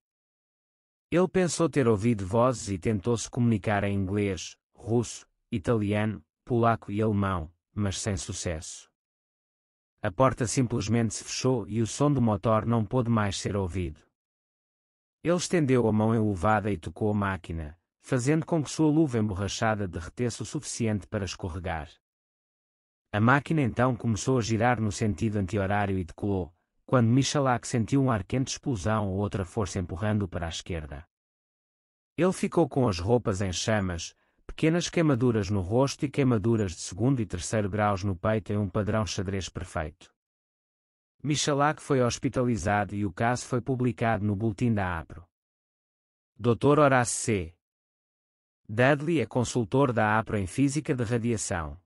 Speaker 1: Ele pensou ter ouvido vozes e tentou se comunicar em inglês, russo, italiano, polaco e alemão, mas sem sucesso. A porta simplesmente se fechou e o som do motor não pôde mais ser ouvido. Ele estendeu a mão enluvada e tocou a máquina, fazendo com que sua luva emborrachada derretesse o suficiente para escorregar. A máquina então começou a girar no sentido anti-horário e decolou, quando Michalak sentiu um ar quente de explosão ou outra força empurrando-o para a esquerda. Ele ficou com as roupas em chamas, pequenas queimaduras no rosto e queimaduras de segundo e terceiro graus no peito em um padrão xadrez perfeito. Michalak foi hospitalizado e o caso foi publicado no boletim da APRO. Dr. Horace C. Dudley é consultor da APRO em Física de Radiação.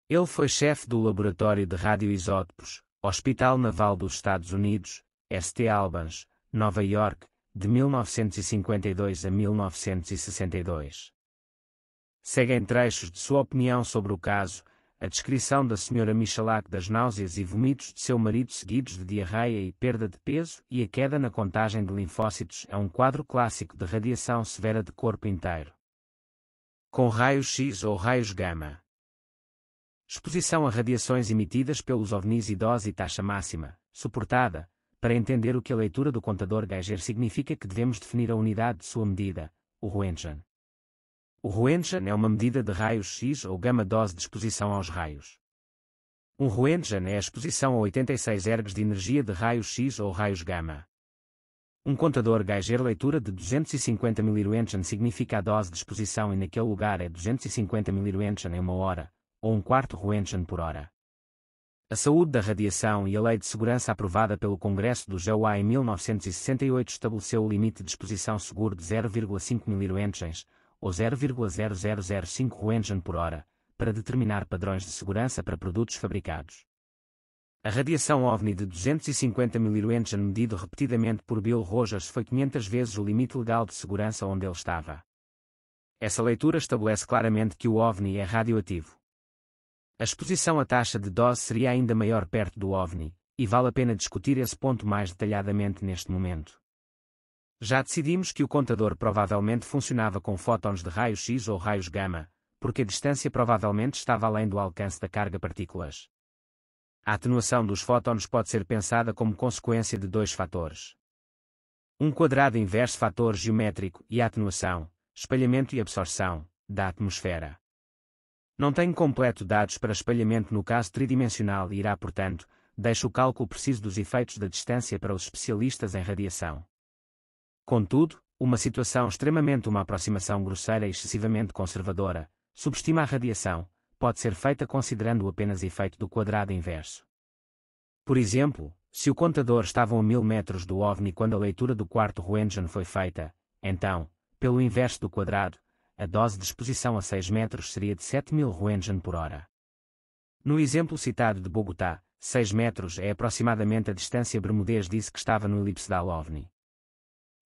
Speaker 1: Ele foi chefe do Laboratório de Radioisótopos, Hospital Naval dos Estados Unidos, St. Albans, Nova York, de 1952 a 1962. Seguem trechos de sua opinião sobre o caso, a descrição da Sra. Michalak das náuseas e vômitos de seu marido seguidos de diarreia e perda de peso e a queda na contagem de linfócitos é um quadro clássico de radiação severa de corpo inteiro. Com raios X ou raios gama. Exposição a radiações emitidas pelos ovnis e dose e taxa máxima, suportada. Para entender o que a leitura do contador Geiger significa que devemos definir a unidade de sua medida, o Roentgen. O Roentgen é uma medida de raios X ou gama-dose de exposição aos raios. Um Roentgen é a exposição a 86 ergs de energia de raios X ou raios gama. Um contador Geiger leitura de 250 mRoentgen significa a dose de exposição e naquele lugar é 250 mRoentgen em uma hora, ou um quarto Roentgen por hora. A saúde da radiação e a Lei de Segurança aprovada pelo Congresso do GOA em 1968 estabeleceu o limite de exposição seguro de 0,5 mRoentgens, ou 0,0005 Roentgen por hora, para determinar padrões de segurança para produtos fabricados. A radiação OVNI de 250 mRoentgen medido repetidamente por Bill Rogers foi 500 vezes o limite legal de segurança onde ele estava. Essa leitura estabelece claramente que o OVNI é radioativo. A exposição à taxa de dose seria ainda maior perto do OVNI, e vale a pena discutir esse ponto mais detalhadamente neste momento. Já decidimos que o contador provavelmente funcionava com fótons de raios X ou raios gama, porque a distância provavelmente estava além do alcance da carga partículas. A atenuação dos fótons pode ser pensada como consequência de dois fatores. Um quadrado inverso fator geométrico e a atenuação, espalhamento e absorção, da atmosfera. Não tenho completo dados para espalhamento no caso tridimensional e irá, portanto, deixo o cálculo preciso dos efeitos da distância para os especialistas em radiação. Contudo, uma uma aproximação grosseira e excessivamente conservadora, subestima a radiação, pode ser feita considerando apenas efeito do quadrado inverso. Por exemplo, se o contador estava a 1000 metros do OVNI quando a leitura do quarto Roentgen foi feita, então, pelo inverso do quadrado, a dose de exposição a 6 metros seria de 7000 Roentgen por hora. No exemplo citado de Bogotá, 6 metros é aproximadamente a distância Bermudez disse que estava no elipsedal OVNI.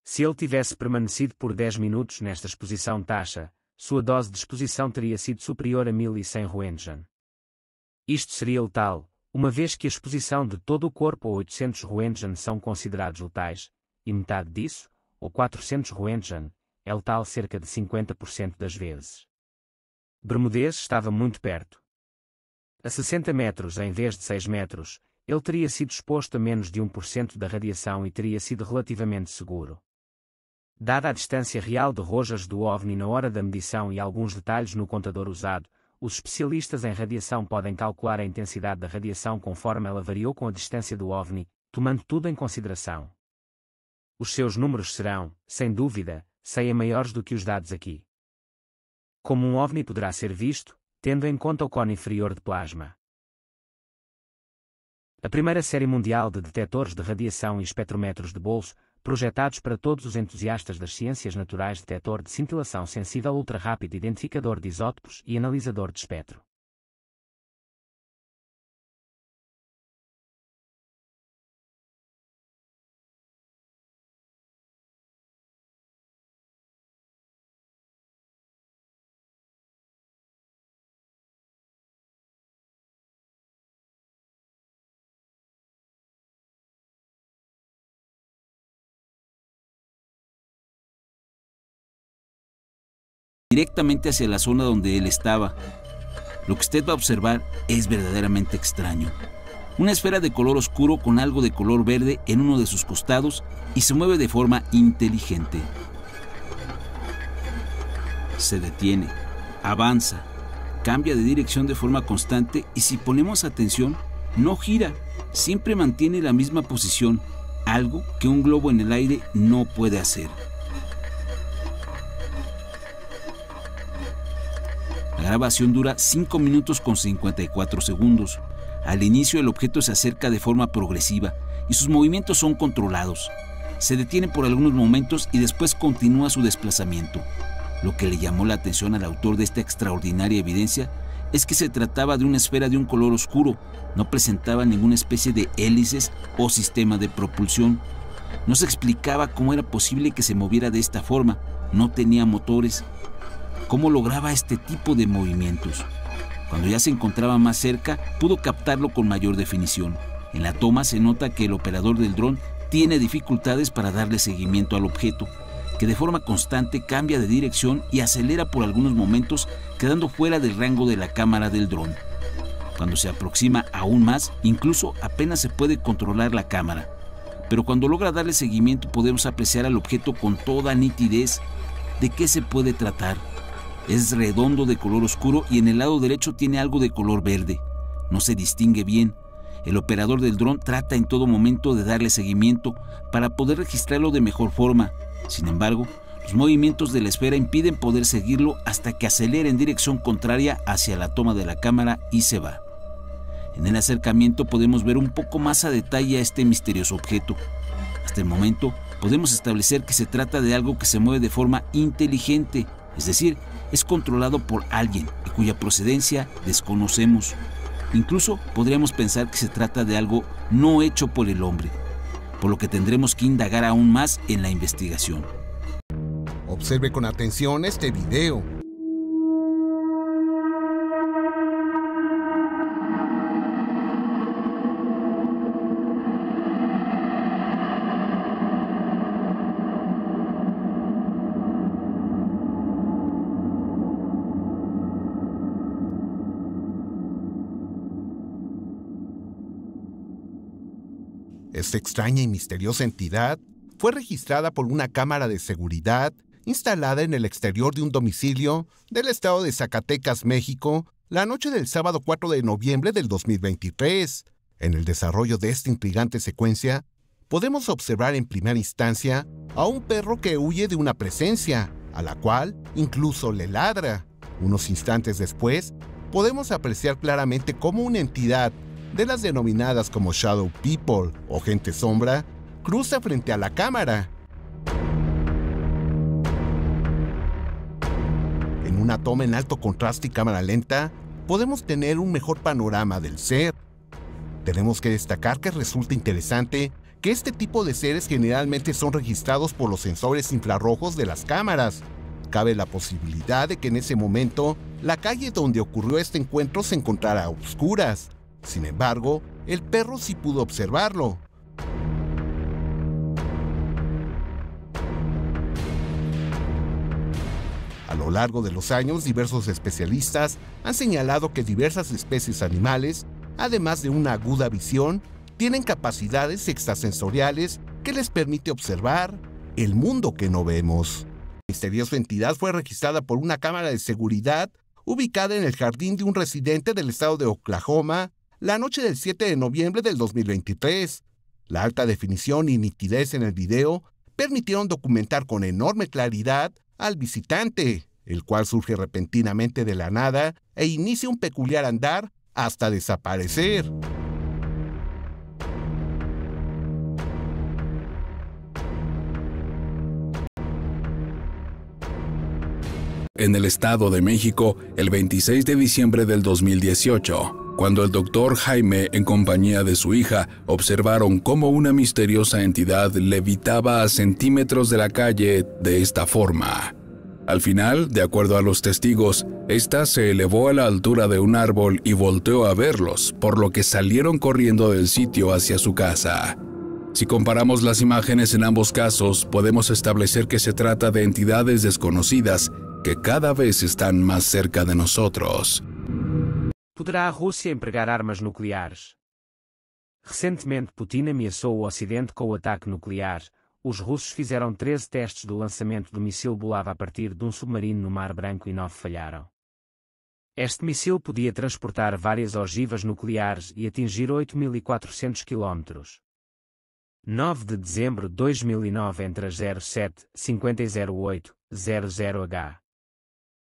Speaker 1: Se ele tivesse permanecido por 10 minutos nesta exposição taxa, sua dose de exposição teria sido superior a 1100 Roentgen. Isto seria letal, uma vez que a exposição de todo o corpo a 800 Roentgen são considerados letais, e metade disso, ou 400 Roentgen, é letal cerca de 50% das vezes. Bermudez estava muito perto. A 60 metros em vez de 6 metros, ele teria sido exposto a menos de 1% da radiação e teria sido relativamente seguro. Dada a distância real de Rogers do OVNI na hora da medição e alguns detalhes no contador usado, os especialistas em radiação podem calcular a intensidade da radiação conforme ela variou com a distância do OVNI, tomando tudo em consideração. Os seus números serão, sem dúvida, maiores do que os dados aqui. Como um OVNI poderá ser visto, tendo em conta o cone inferior de plasma. A primeira série mundial de detectores de radiação e espectrometros de bolso, projetados para todos os entusiastas das ciências naturais, detector de cintilação sensível ultra-rápido, identificador de isótopos e analisador de espectro.
Speaker 12: Directamente hacia la zona donde él estaba. Lo que usted va a observar es verdaderamente extraño. Una esfera de color oscuro con algo de color verde en uno de sus costados y se mueve de forma inteligente. se detiene, avanza, cambia de dirección de forma constante y si ponemos atención, no gira, siempre mantiene la misma posición, algo que un globo en el aire no puede hacer. La grabación dura 5 minutos con 54 segundos. Al inicio el objeto se acerca de forma progresiva y sus movimientos son controlados. Se detiene por algunos momentos y después continúa su desplazamiento. Lo que le llamó la atención al autor de esta extraordinaria evidencia es que se trataba de una esfera de un color oscuro, no presentaba ninguna especie de hélices o sistema de propulsión. No se explicaba cómo era posible que se moviera de esta forma, no tenía motores. ¿Cómo lograba este tipo de movimientos? Cuando ya se encontraba más cerca, pudo captarlo con mayor definición. En la toma se nota que el operador del dron tiene dificultades para darle seguimiento al objeto, que de forma constante cambia de dirección y acelera por algunos momentos, quedando fuera del rango de la cámara del dron. Cuando se aproxima aún más, incluso apenas se puede controlar la cámara. Pero cuando logra darle seguimiento podemos apreciar al objeto con toda nitidez. ¿De qué se puede tratar? Es redondo de color oscuro y en el lado derecho tiene algo de color verde. No se distingue bien. El operador del dron trata en todo momento de darle seguimiento para poder registrarlo de mejor forma. Sin embargo, los movimientos de la esfera impiden poder seguirlo hasta que acelera en dirección contraria hacia la toma de la cámara y se va. En el acercamiento podemos ver un poco más a detalle a este misterioso objeto. Hasta el momento podemos establecer que se trata de algo que se mueve de forma inteligente, es decir, es controlado por alguien y cuya procedencia desconocemos. Incluso podríamos pensar que se trata de algo no hecho por el hombre, por lo que tendremos que indagar aún más en la investigación.
Speaker 5: Observe con atención este video. Esta extraña y misteriosa entidad fue registrada por una cámara de seguridad instalada en el exterior de un domicilio del estado de Zacatecas, México, la noche del sábado 4 de noviembre del 2023. En el desarrollo de esta intrigante secuencia, podemos observar en primera instancia a un perro que huye de una presencia, a la cual incluso le ladra. Unos instantes después, podemos apreciar claramente cómo una entidad de las denominadas como Shadow People o Gente Sombra, cruza frente a la cámara. En una toma en alto contraste y cámara lenta, podemos tener un mejor panorama del ser. Tenemos que destacar que resulta interesante que este tipo de seres generalmente son registrados por los sensores infrarrojos de las cámaras. Cabe la posibilidad de que en ese momento la calle donde ocurrió este encuentro se encontrara a oscuras. Sin embargo, el perro sí pudo observarlo. A lo largo de los años, diversos especialistas han señalado que diversas especies animales, además de una aguda visión, tienen capacidades extrasensoriales que les permite observar el mundo que no vemos. La misteriosa entidad fue registrada por una cámara de seguridad ubicada en el jardín de un residente del estado de Oklahoma, la noche del 7 de noviembre del 2023. La alta definición y nitidez en el video permitieron documentar con enorme claridad al visitante, el cual surge repentinamente de la nada e inicia un peculiar andar hasta desaparecer.
Speaker 9: En el Estado de México, el 26 de diciembre del 2018, cuando el doctor Jaime, en compañía de su hija, observaron cómo una misteriosa entidad levitaba a centímetros de la calle de esta forma. Al final, de acuerdo a los testigos, esta se elevó a la altura de un árbol y volteó a verlos, por lo que salieron corriendo del sitio hacia su casa. Si comparamos las imágenes en ambos casos, podemos establecer que se trata de entidades desconocidas que cada vez están más cerca de nosotros.
Speaker 1: Poderá a Rússia empregar armas nucleares? Recentemente, Putin ameaçou o Ocidente com o ataque nuclear, os russos fizeram 13 testes do lançamento do míssil Bulava a partir de um submarino no Mar Branco e 9 falharam. Este míssil podia transportar várias ogivas nucleares e atingir 8.400 km. 9 de dezembro de 2009 entre as 07:50 e 08:00h.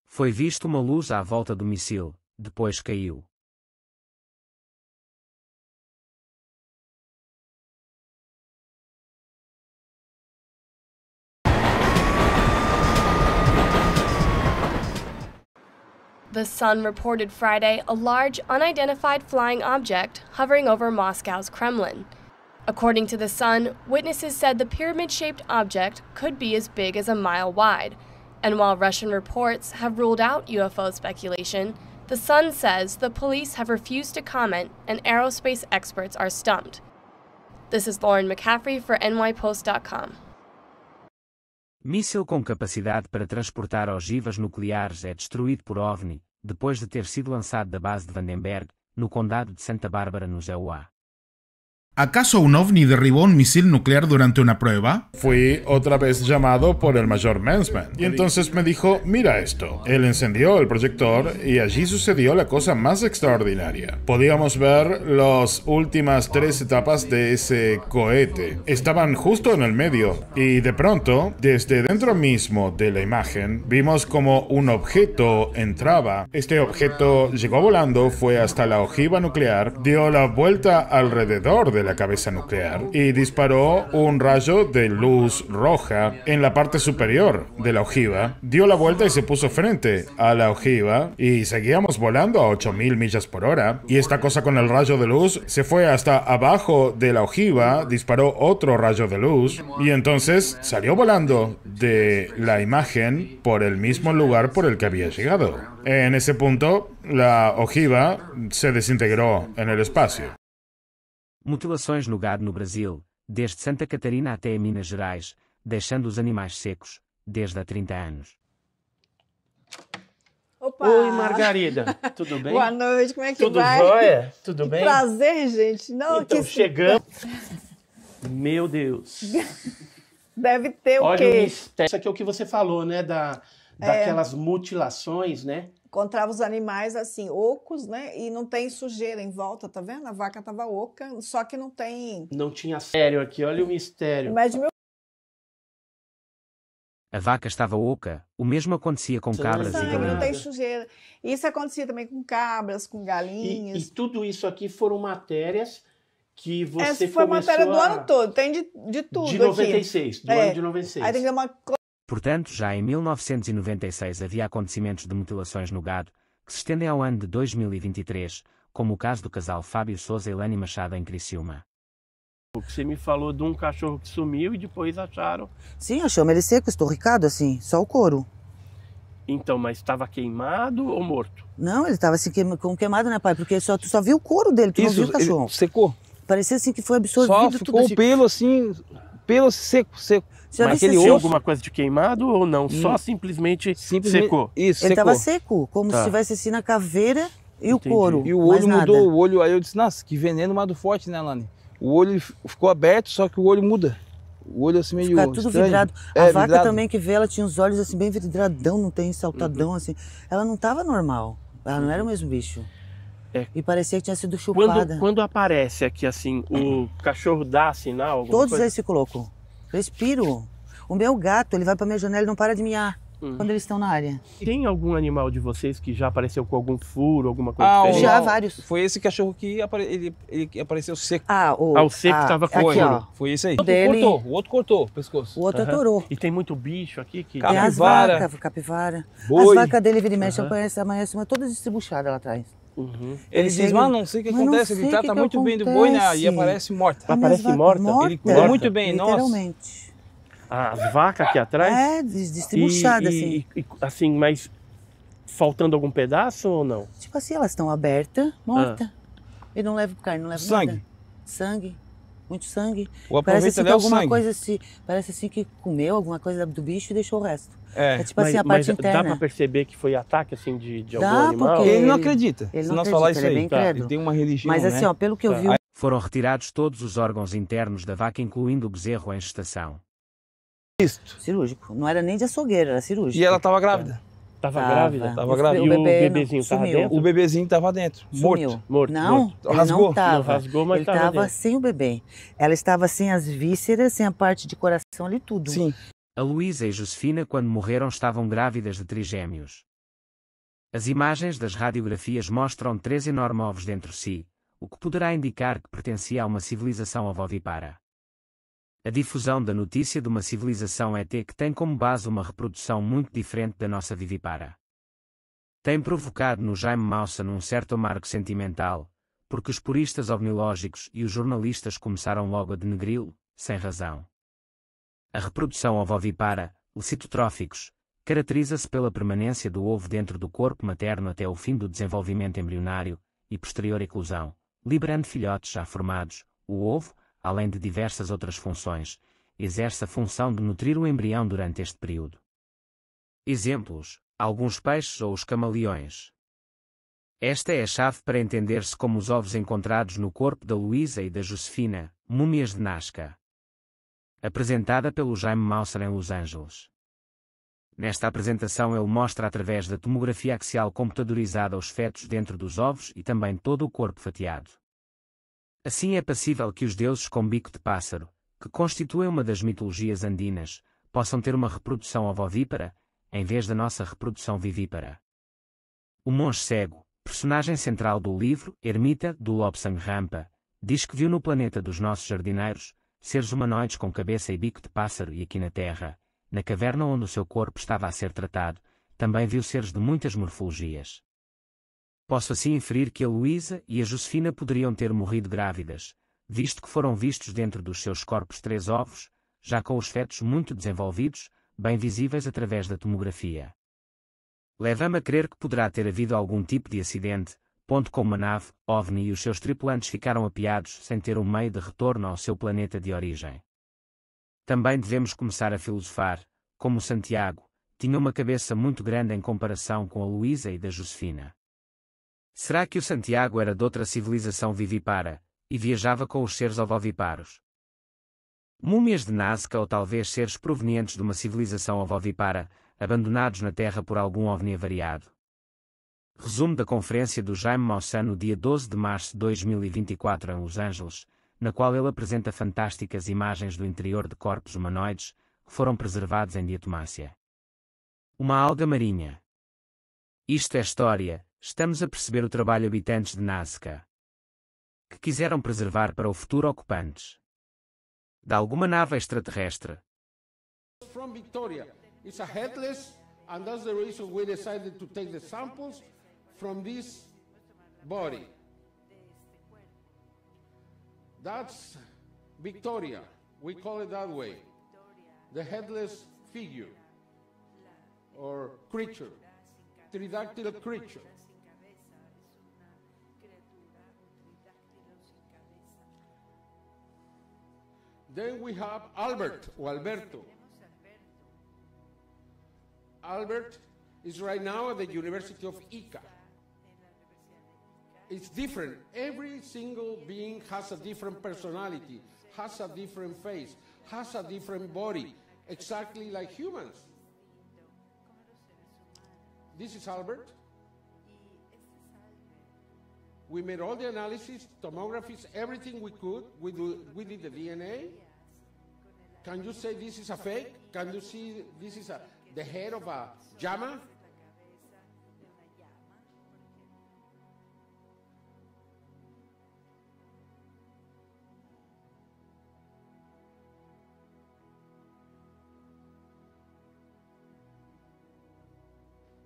Speaker 1: Foi visto uma luz à volta do míssil, depois caiu.
Speaker 13: The Sun reported Friday a large, unidentified flying object hovering over Moscow's Kremlin. According to The Sun, witnesses said the pyramid-shaped object could be as big as a mile wide, and while Russian reports have ruled out UFO speculation, The Sun says the police have refused to comment and aerospace experts are stumped. This is Lauren McCaffrey for NYPost.com.
Speaker 1: Míssil com capacidade para transportar ogivas nucleares é destruído por OVNI, depois de ter sido lançado da base de Vandenberg, no condado de Santa Bárbara, no EUA.
Speaker 14: ¿Acaso un ovni derribó un misil nuclear durante una prueba? Fui otra vez llamado por el mayor Mansman y entonces me dijo, mira esto. Él encendió el proyector y allí sucedió la cosa más extraordinaria. Podíamos ver las últimas 3 etapas de ese cohete. Estaban justo en el medio y de pronto, desde dentro mismo de la imagen, vimos como un objeto entraba. Este objeto llegó volando, fue hasta la ojiva nuclear, dio la vuelta alrededor de la cabeza nuclear y disparó un rayo de luz roja en la parte superior de la ojiva, dio la vuelta y se puso frente a la ojiva y seguíamos volando a 8.000 millas por hora y esta cosa con el rayo de luz se fue hasta abajo de la ojiva, disparó otro rayo de luz y entonces salió volando de la imagen por el mismo lugar por el que había llegado. En ese punto, la ojiva se desintegró en el espacio.
Speaker 1: Mutilações no gado no Brasil, desde Santa Catarina até Minas Gerais, deixando os animais secos, desde há 30 anos.
Speaker 15: Opa! Oi, Margarida, tudo bem?
Speaker 16: Boa noite, como é que
Speaker 15: tudo
Speaker 16: vai?
Speaker 15: Tudo jóia? Tudo
Speaker 16: que
Speaker 15: bem?
Speaker 16: Prazer, gente. Não,
Speaker 15: então, chegamos. Meu Deus.
Speaker 16: Deve ter
Speaker 15: Olha
Speaker 16: o quê?
Speaker 15: O mistério. Isso aqui é o que você falou, né? Daquelas mutilações, né?
Speaker 16: Encontrava os animais assim, ocos, né? E não tem sujeira em volta, tá vendo? A vaca tava oca, só que não tem...
Speaker 15: Não tinha sério aqui, olha o mistério.
Speaker 16: Mas meu...
Speaker 1: A vaca estava oca, o mesmo acontecia com cabras e galinhas.
Speaker 16: Não tem sujeira. Isso acontecia também com cabras, com galinhas.
Speaker 15: E tudo isso aqui foram matérias que você
Speaker 16: Essa foi matéria do ano todo, tem de tudo
Speaker 15: de 96,
Speaker 16: aqui.
Speaker 15: Do ano de 96.
Speaker 16: Aí tem que dar uma...
Speaker 1: Portanto, já em 1996 havia acontecimentos de mutilações no gado, que se estendem ao ano de 2023, como o caso do casal Fábio Souza e Elane Machado em Criciúma.
Speaker 15: Você me falou de um cachorro que sumiu e depois acharam...
Speaker 17: Sim, achamos ele seco, estorricado assim, só o couro.
Speaker 15: Então, mas estava queimado ou morto?
Speaker 17: Não, ele estava assim queimado, né, pai? Porque tu só viu o couro dele, tu não viu o cachorro.
Speaker 18: Ele secou?
Speaker 17: Parecia assim que foi absorvido
Speaker 18: só
Speaker 17: tudo.
Speaker 18: Ficou o pelo assim, pelo seco.
Speaker 15: Mas aquele tinha alguma coisa de queimado ou não? Só simplesmente secou?
Speaker 18: Isso,
Speaker 17: ele estava seco, como se estivesse assim na caveira e o couro.
Speaker 18: E o olho mudou, o olho, aí eu disse, nossa, que veneno mais do forte, né, Lani? O olho ficou aberto, só que o olho muda. O olho assim meio
Speaker 17: fica tudo
Speaker 18: estranho.
Speaker 17: vidrado. A vaca também que vê, ela tinha os olhos assim bem vidradão, não tem saltadão assim. Ela não estava normal, ela não era o mesmo bicho. E parecia que tinha sido chupada.
Speaker 15: Quando aparece aqui assim, o cachorro dá sinal?
Speaker 17: Todos eles ficam loucos. Respiro. O meu gato, ele vai pra minha janela e não para de miar quando eles estão na área.
Speaker 15: Tem algum animal de vocês que já apareceu com algum furo, alguma coisa diferente?
Speaker 17: Já, vários.
Speaker 18: Foi esse cachorro que ele apareceu seco.
Speaker 15: O seco estava com
Speaker 18: furo. Foi esse aí. O outro cortou o pescoço.
Speaker 17: O outro atorou.
Speaker 15: E tem muito bicho aqui? Que...
Speaker 17: Tem as vacas, capivara. Boi. As vacas dele vira e mexe, amanhece uma toda distribuiçada lá atrás.
Speaker 18: Ele diz, mas não sei o que acontece, ele trata muito bem do boi, né? E aparece morta.
Speaker 15: Aparece morta?
Speaker 18: Ele cuida muito bem,
Speaker 17: literalmente.
Speaker 15: As vacas aqui atrás?
Speaker 17: Distribuiçadas, assim.
Speaker 15: Assim, mas faltando algum pedaço ou não?
Speaker 17: Tipo assim, elas estão abertas, mortas. E não leva carne, não leva nada. Sangue. Muito sangue. Parece assim que alguma coisa assim, parece assim que comeu alguma coisa do bicho e deixou o resto. É tipo assim, a parte interna.
Speaker 15: Dá pra perceber que foi ataque assim de algum animal?
Speaker 17: Porque
Speaker 18: ele não acredita.
Speaker 17: Ele não falar isso aí,
Speaker 18: ele tem uma religião,
Speaker 17: mas assim, ó, pelo que eu vi...
Speaker 1: Foram retirados todos os órgãos internos da vaca, incluindo o bezerro em gestação.
Speaker 17: Cirúrgico. Não era nem de açougueiro, era cirúrgico.
Speaker 18: E ela estava grávida?
Speaker 15: Tava grávida?
Speaker 18: Tava grávida.
Speaker 15: E o bebezinho tava dentro?
Speaker 18: O bebezinho estava dentro,
Speaker 17: Sumiu.
Speaker 18: morto.
Speaker 17: Não, ele
Speaker 18: rasgou.
Speaker 17: não tava.
Speaker 15: Não rasgou, mas
Speaker 17: ele
Speaker 15: tava
Speaker 17: tava
Speaker 15: dentro.
Speaker 17: sem o bebê. Ela estava sem as vísceras, sem a parte de coração ali, tudo.
Speaker 18: Sim.
Speaker 1: A Luísa e Josefina, quando morreram, estavam grávidas de trigêmeos. As imagens das radiografias mostram 3 enormes ovos dentro de si, o que poderá indicar que pertencia a uma civilização ovovipara. A difusão da notícia de uma civilização ET que tem como base uma reprodução muito diferente da nossa vivipara tem provocado no Jaime Maussan um certo amargo sentimental, porque os puristas ovnilógicos e os jornalistas começaram logo a denegri-lo, sem razão. A reprodução ovovipara, licitotróficos, caracteriza-se pela permanência do ovo dentro do corpo materno até o fim do desenvolvimento embrionário e posterior eclosão, liberando filhotes já formados. O ovo, além de diversas outras funções, exerce a função de nutrir o embrião durante este período. Exemplos: alguns peixes ou os camaleões. Esta é a chave para entender-se como os ovos encontrados no corpo da Luísa e da Josefina, múmias de Nazca. Apresentada pelo Jaime Maussan em Los Angeles. Nesta apresentação ele mostra através da tomografia axial computadorizada os fetos dentro dos ovos e também todo o corpo fatiado. Assim é passível que os deuses com bico de pássaro, que constituem uma das mitologias andinas, possam ter uma reprodução ovovípara, em vez da nossa reprodução vivípara. O monge cego, personagem central do livro Ermita, do Lobsang Rampa, diz que viu no planeta dos nossos jardineiros, seres humanoides com cabeça e bico de pássaro e aqui na Terra, na caverna onde o seu corpo estava a ser tratado, também viu seres de muitas morfologias. Posso assim inferir que a Luísa e a Josefina poderiam ter morrido grávidas, visto que foram vistos dentro dos seus corpos 3 ovos, já com os fetos muito desenvolvidos, bem visíveis através da tomografia. Leva-me a crer que poderá ter havido algum tipo de acidente, ponto com uma nave, OVNI e os seus tripulantes ficaram apiados sem ter um meio de retorno ao seu planeta de origem. Também devemos começar a filosofar, como Santiago, tinha uma cabeça muito grande em comparação com a Luísa e da Josefina. Será que o Santiago era de outra civilização vivipara, e viajava com os seres ovoviparos? Múmias de Nazca ou talvez seres provenientes de uma civilização ovovipara, abandonados na Terra por algum ovni avariado. Resumo da conferência do Jaime Maussan no dia 12 de março de 2024 em Los Angeles, na qual ele apresenta fantásticas imagens do interior de corpos humanoides, que foram preservados em diatomácea. Uma alga marinha. Isto é história, estamos a perceber o trabalho habitantes de Nazca, que quiseram preservar para o futuro ocupantes de alguma nave extraterrestre.
Speaker 19: From Victoria, it's a headless, and that's the reason we decided to take the samples from this body. That's Victoria, we call it that way. The headless figure or creature, tridactyl creature. Then we have Albert or Alberto. Albert is right now at the University of Ica. It's different. Every single being has a different personality, has a different face, has a different body, exactly like humans. This is Albert. We made all the analysis, tomographies, everything we could. We did the DNA. Can you say this is a fake? Can you see this is the head of a llama?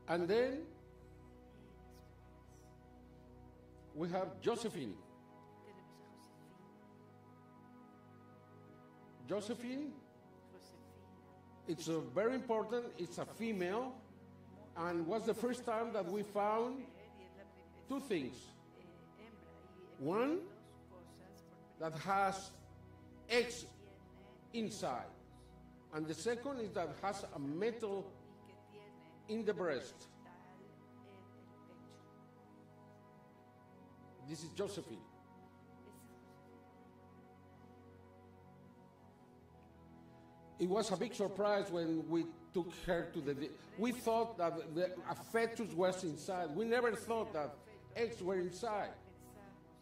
Speaker 19: And then we have Josephine. Josephine, it's very important, it's a female, and was the first time that we found 2 things. One, that has eggs inside, and the second is that has a metal in the breast. This is Josephine. it was a big surprise when we took her to the... We thought that a fetus was inside. We never thought that eggs were inside.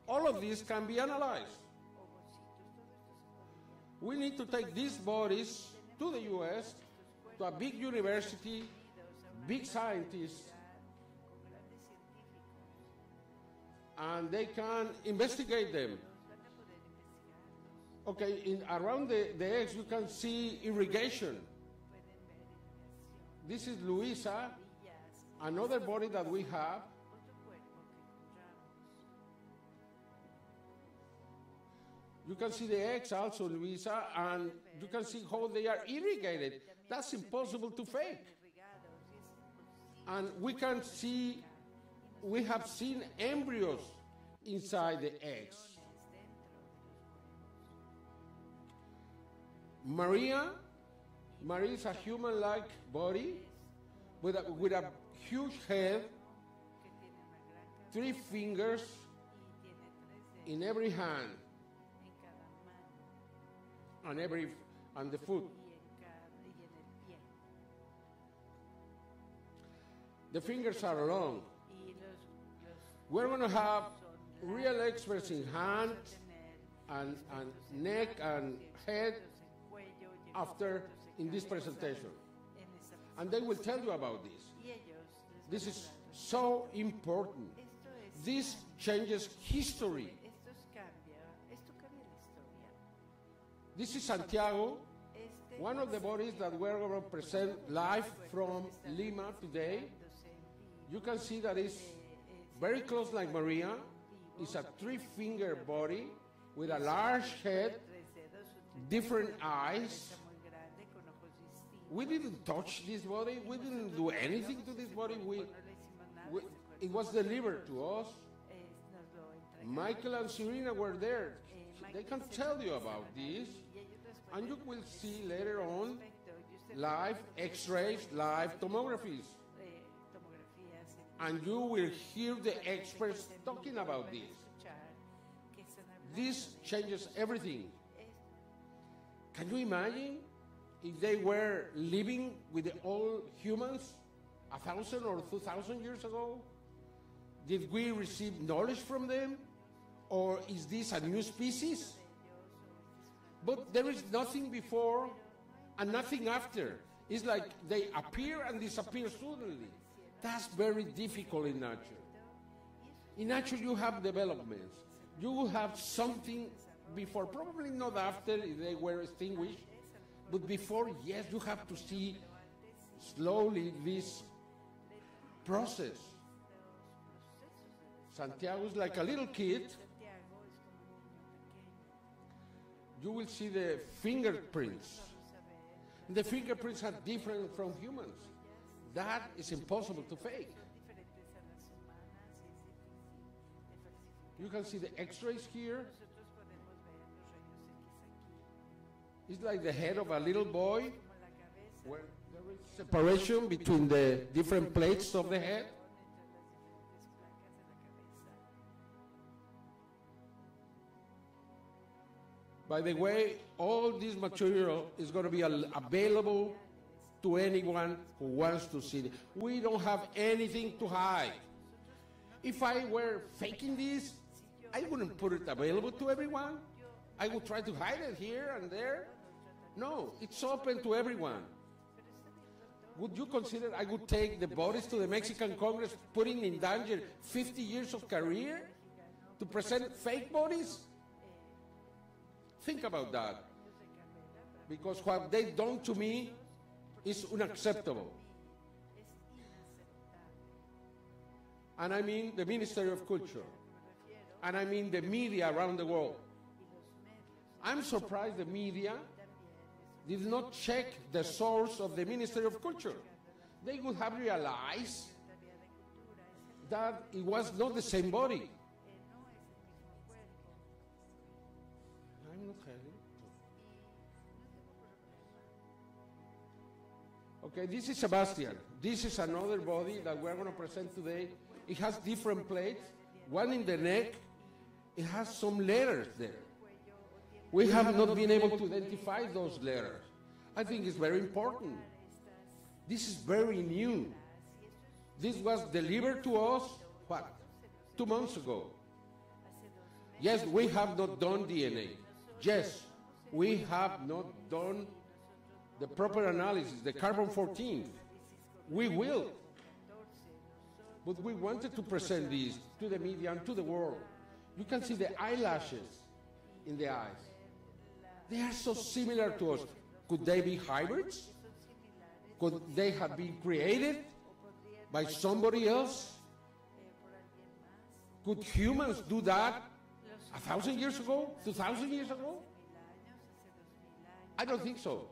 Speaker 19: All of this can be analyzed. We need to take these bodies to the US, to a big university, big scientists, and they can investigate them. Okay, around the eggs you can see irrigation. This is Luisa, another body that we have. You can see the eggs also, Luisa, and you can see how they are irrigated. That's impossible to fake. And we can see, we have seen embryos inside the eggs. Maria is a human-like body with a huge head, 3 fingers in every hand, and the foot. The fingers are long. We're going to have real experts in hand and neck and head after in this presentation. And they will tell you about this. This is so important. This changes history. This is Santiago, one of the bodies that we're going to present live from Lima today. You can see that it's very close like Maria. It's a 3-finger body with a large head, different eyes. We didn't touch this body. We didn't do anything to this body. It was delivered to us. Michael and Serena were there. They can tell you about this. And you will see later on live x-rays, live tomographies. And you will hear the experts talking about this. This changes everything. Can you imagine if they were living with the old humans 1,000 or 2,000 years ago? Did we receive knowledge from them? Or is this a new species? But there is nothing before and nothing after. It's like they appear and disappear suddenly. That's very difficult in nature. In nature you have developments. You will have something before, probably not after if they were extinguished, but before, yes, you have to see slowly this process. Santiago is like a little kid. You will see the fingerprints. The fingerprints are different from humans. That is impossible to fake. You can see the x-rays here. It's like the head of a little boy, where there is separation between the different plates of the head. By the way, all this material is going to be available to anyone who wants to see it. We don't have anything to hide. If I were faking this, I wouldn't put it available to everyone. I would try to hide it here and there. No, it's open to everyone. Would you consider I would take the bodies to the Mexican Congress, putting in danger 50 years of career to present fake bodies? Think about that. Because what they've done to me is unacceptable. And I mean the Ministry of Culture. And I mean the media around the world. I'm surprised the media did not check the source of the Ministry of Culture. They would have realized that it was not the same body. I'm not hiding. Okay, this is Sebastian. This is another body that we're going to present today. It has different plates, one in the neck. It has some letters there. We have not been able to identify those letters. I think it's very important. This is very new. This was delivered to us, what, 2 months ago. Yes, we have not done DNA. Yes, we have not done the proper analysis, the carbon-14. We will. But we wanted to present this to the media and to the world. You can see the eyelashes in the eyes. They are so similar to us. Could they be hybrids? Could they have been created by somebody else? Could humans do that 1,000 years ago? 2,000 years ago? I don't think so.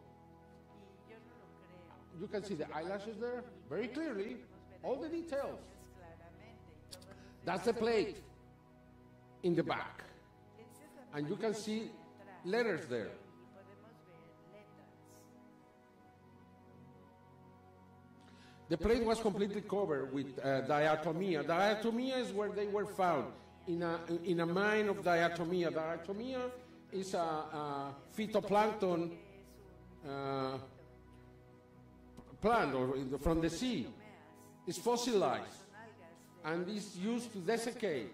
Speaker 19: You can see the eyelashes there very clearly, all the details. That's the plate in the back. And you can see letters there. The plate was completely covered with diatomea. Diatomea is where they were found, in a mine of diatomea. Diatomea is a phytoplankton plant or from the sea. It's fossilized and is used to desiccate.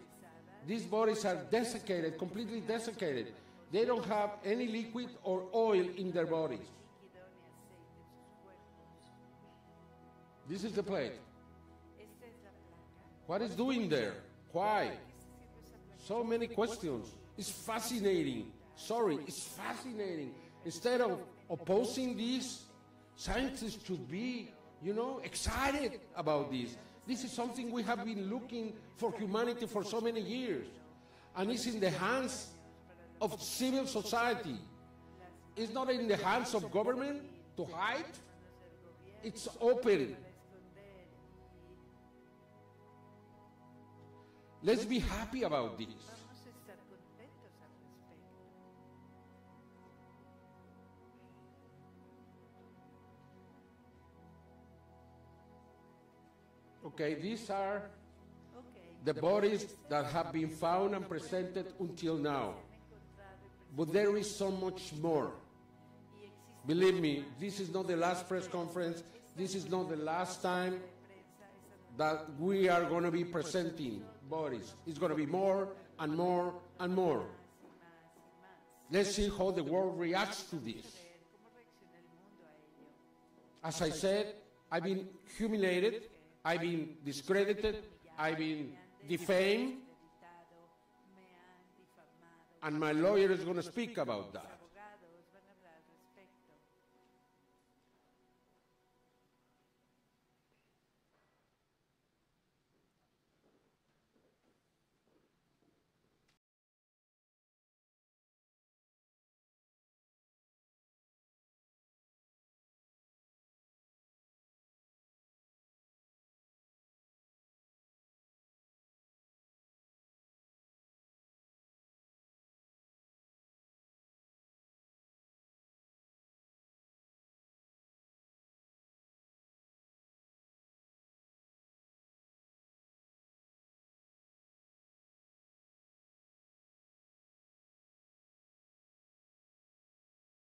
Speaker 19: These bodies are desiccated, completely desiccated. They don't have any liquid or oil in their bodies. This is the plate. What is doing there? Why? So many questions. It's fascinating. Sorry, it's fascinating. Instead of opposing this, scientists should be, excited about this. This is something we have been looking for humanity for so many years. And it's in the hands of civil society. It's not in the hands of government to hide. It's open. Let's be happy about this. Okay, these are the bodies that have been found and presented until now. But there is so much more. Believe me, this is not the last press conference. This is not the last time that we are going to be presenting bodies. It's going to be more and more and more. Let's see how the world reacts to this. As I said, I've been humiliated, I've been discredited, I've been defamed, and my lawyer is going to speak about that.